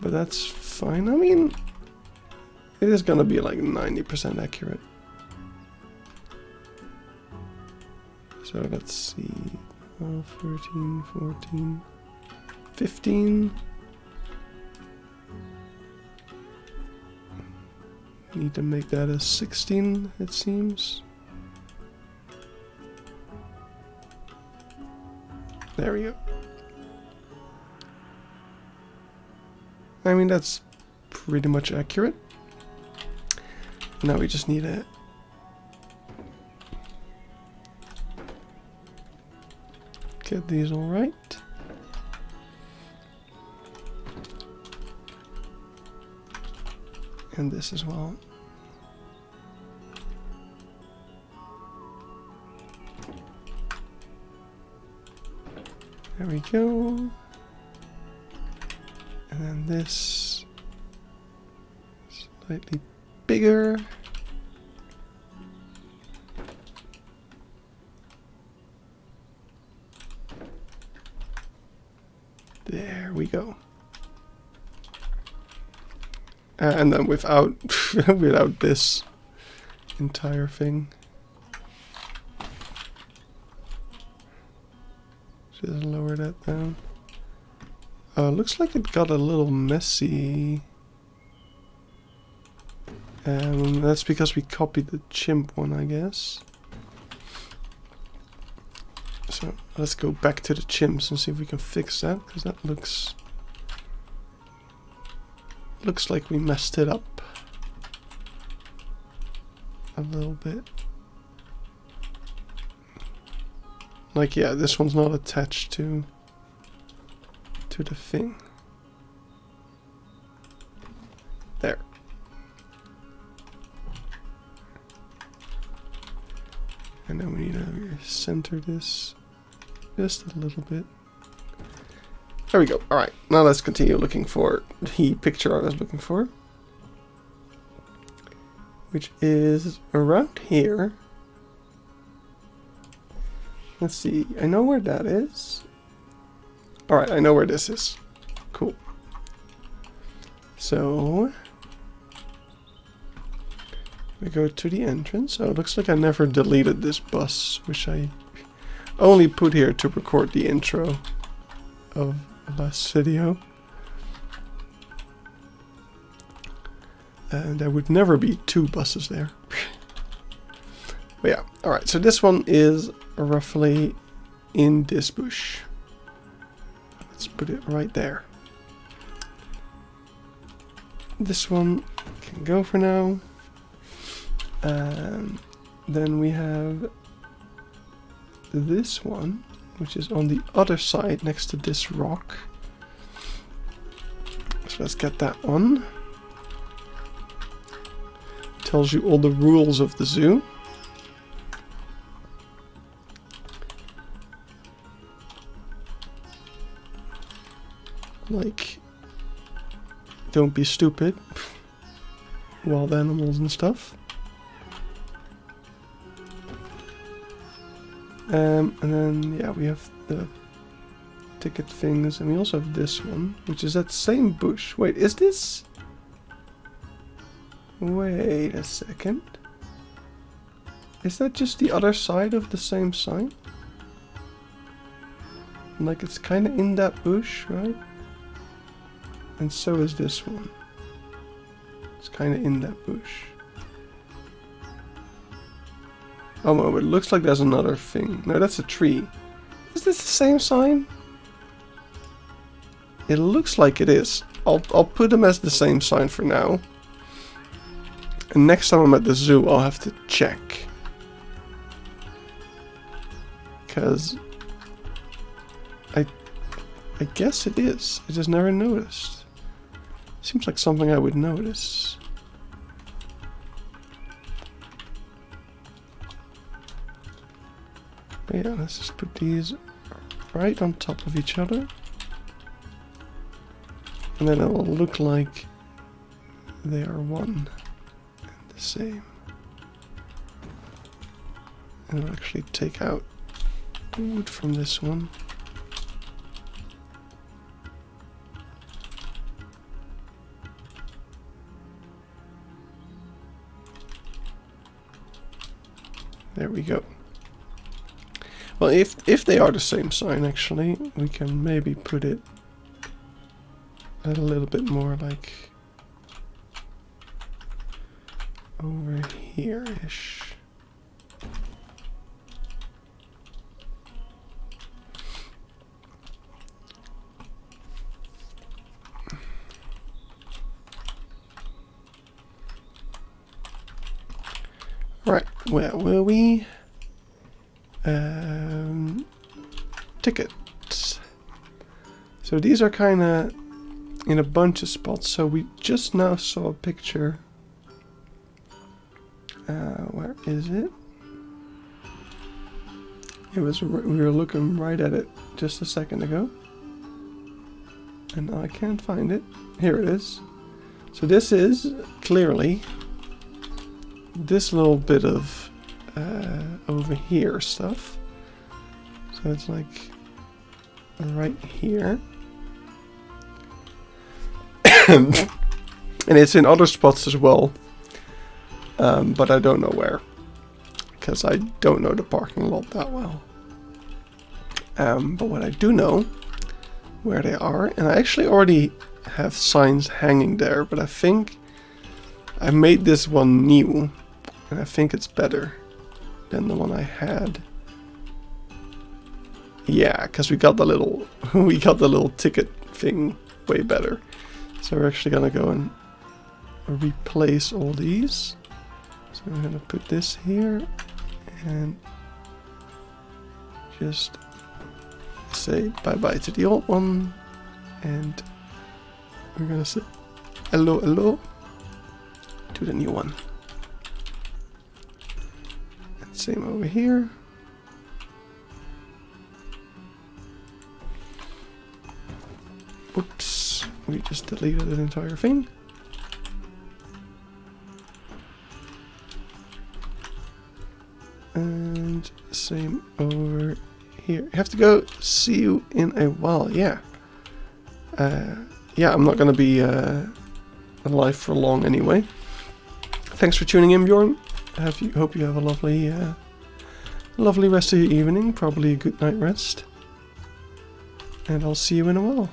But that's fine. I mean, it is gonna be like 90% accurate. So let's see. 12, 13, 14, 15. Need to make that a 16, it seems. There we go. I mean, that's pretty much accurate. Now we just need to get these all right. And this as well. There we go. And then this slightly bigger. There we go. And then without without this entire thing. Just lower that down. Looks like it got a little messy. That's because we copied the chimp one, I guess. So let's go back to the chimps and see if we can fix that, because that looks like we messed it up a little bit. Like, yeah, this one's not attached to the thing. There. And then we need to center this just a little bit. There we go. Alright, now let's continue looking for the picture I was looking for. Which is around here. Let's see, I know where that is. Alright, I know where this is. Cool. So we go to the entrance. Oh, it looks like I never deleted this bus, which I only put here to record the intro of the last video. And there would never be 2 buses there. But yeah, alright, so this one is roughly in this bush. Let's put it right there. This one can go for now. And then we have this one, which is on the other side next to this rock. So let's get that one. Tells you all the rules of the zoo. Like, don't be stupid. Wild animals and stuff. And then, yeah, we have the ticket things, and we also have this one, which is that same bush. Wait, is this? Wait a second. Is that just the other side of the same sign? Like, it's kind of in that bush, right? And so is this one. It's kind of in that bush. Oh no, it looks like there's another thing. No, that's a tree. Is this the same sign? It looks like it is. I'll put them as the same sign for now. And next time I'm at the zoo, I'll have to check. Because I guess it is. I just never noticed. Seems like something I would notice. But yeah, let's just put these right on top of each other. And then it will look like they are one and the same. And I'll actually take out the wood from this one. There we go. Well, if they are the same sign, actually, we can maybe put it a little bit more like over here-ish. Right, where were we? Tickets. So these are kind of in a bunch of spots. So we just now saw a picture. Where is it? It was, we were looking right at it just a second ago. And I can't find it. Here it is. So this is clearly this little bit of over here stuff. So it's like right here. And it's in other spots as well. But I don't know where. Because I don't know the parking lot that well. But what I do know where they are, and I actually already have signs hanging there, but I think I made this one new, and I think it's better than the one I had. Yeah, because we got the little ticket thing way better. So we're actually gonna go and replace all these. So I'm gonna put this here and just say bye-bye to the old one, and we're gonna say hello, hello to the new one. And same over here. we just deleted the entire thing. And same over here. Have to go. See you in a while. Yeah. Yeah, I'm not gonna be alive for long anyway. Thanks for tuning in, Bjorn. Hope you have a lovely rest of your evening. Probably a good night rest. And I'll see you in a while.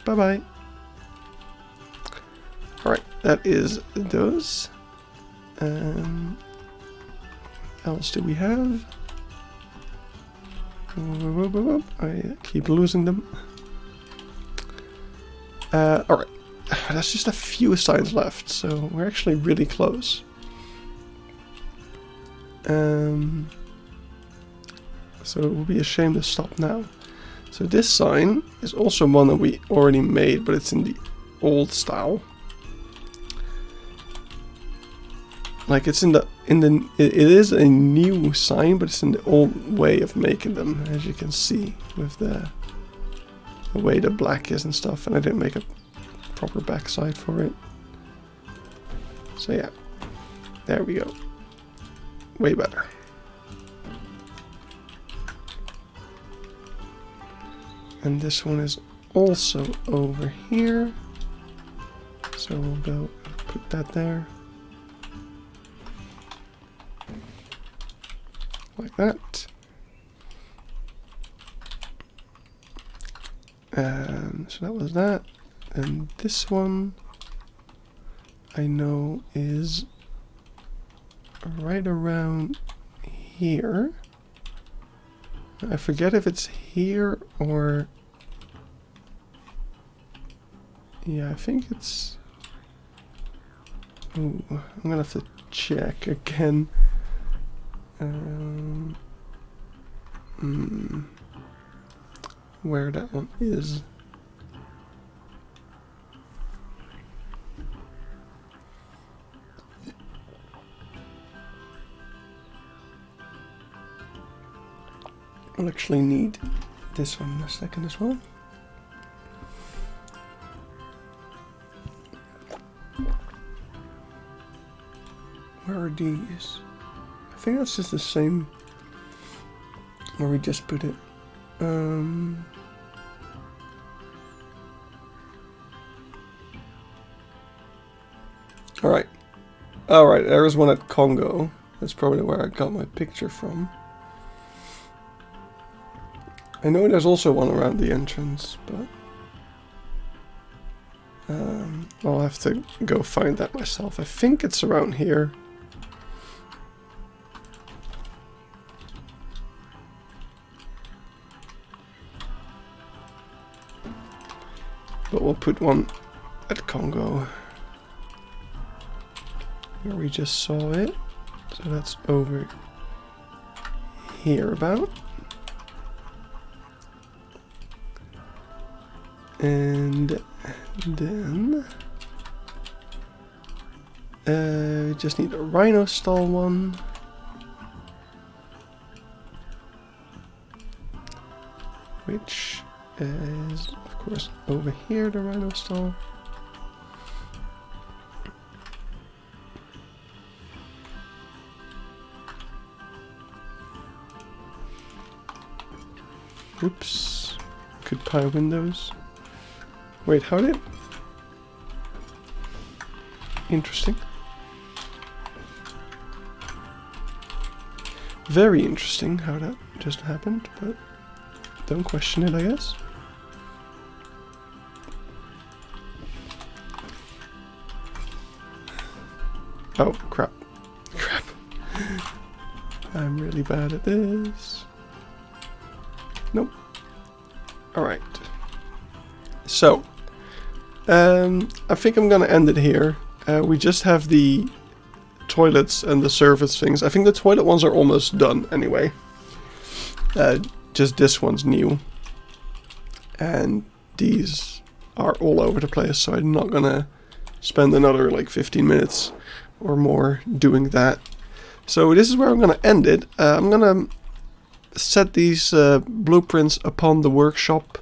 Bye bye. All right, that is those. What else do we have? I keep losing them. Alright, that's just a few signs left, so we're actually really close. So it would be a shame to stop now. So this sign is also one that we already made, but it's in the old style. Like it's it is a new sign, but it's in the old way of making them, as you can see with the way the black is and stuff. And I didn't make a proper backside for it. So yeah, there we go. Way better. And this one is also over here. So we'll go put that there. Like that. So that was that. And this one I know is right around here. I forget if it's here or... Yeah, I think it's... Ooh, I'm gonna have to check again. Where that one is. I'll actually need this one in a second as well. Where are these? I think that's just the same where we just put it. Alright. Alright, there is one at Congo. That's probably where I got my picture from. I know there's also one around the entrance, but I'll have to go find that myself. I think it's around here. But we'll put one at Congo, where we just saw it. So that's over here about. And then we just need a rhino stall one. Which is, of course, over here, the rhino stall. Oops. Could pie windows. Wait, how did... Interesting. Very interesting how that just happened, but don't question it, I guess. Oh, crap. Crap. I'm really bad at this. Nope. Alright. So, I think I'm gonna end it here. We just have the toilets and the service things. I think the toilet ones are almost done anyway. Just this one's new. And these are all over the place, so I'm not gonna spend another like 15 minutes or more doing that. So this is where I'm gonna end it. I'm gonna set these blueprints upon the workshop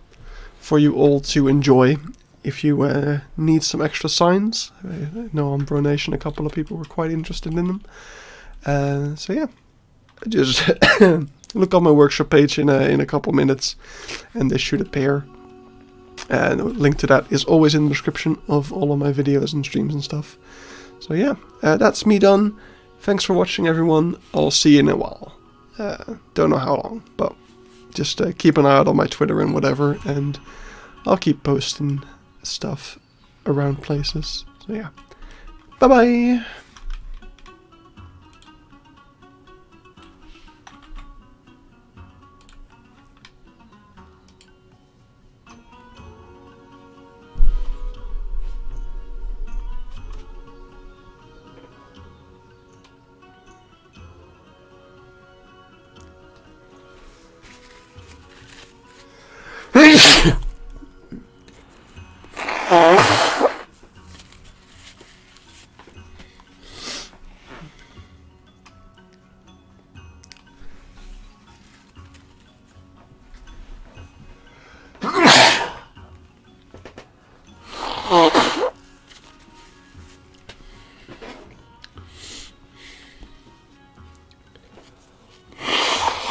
for you all to enjoy. If you need some extra signs, I know on Bro Nation a couple of people were quite interested in them. So yeah, just look on my workshop page in a couple minutes, and they should appear. And a link to that is always in the description of all of my videos and streams and stuff. So yeah, that's me done. Thanks for watching, everyone. I'll see you in a while. Don't know how long, but just keep an eye out on my Twitter and whatever, and I'll keep posting stuff around places. So yeah, bye bye.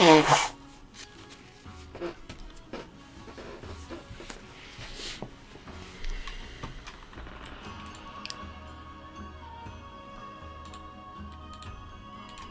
Oh.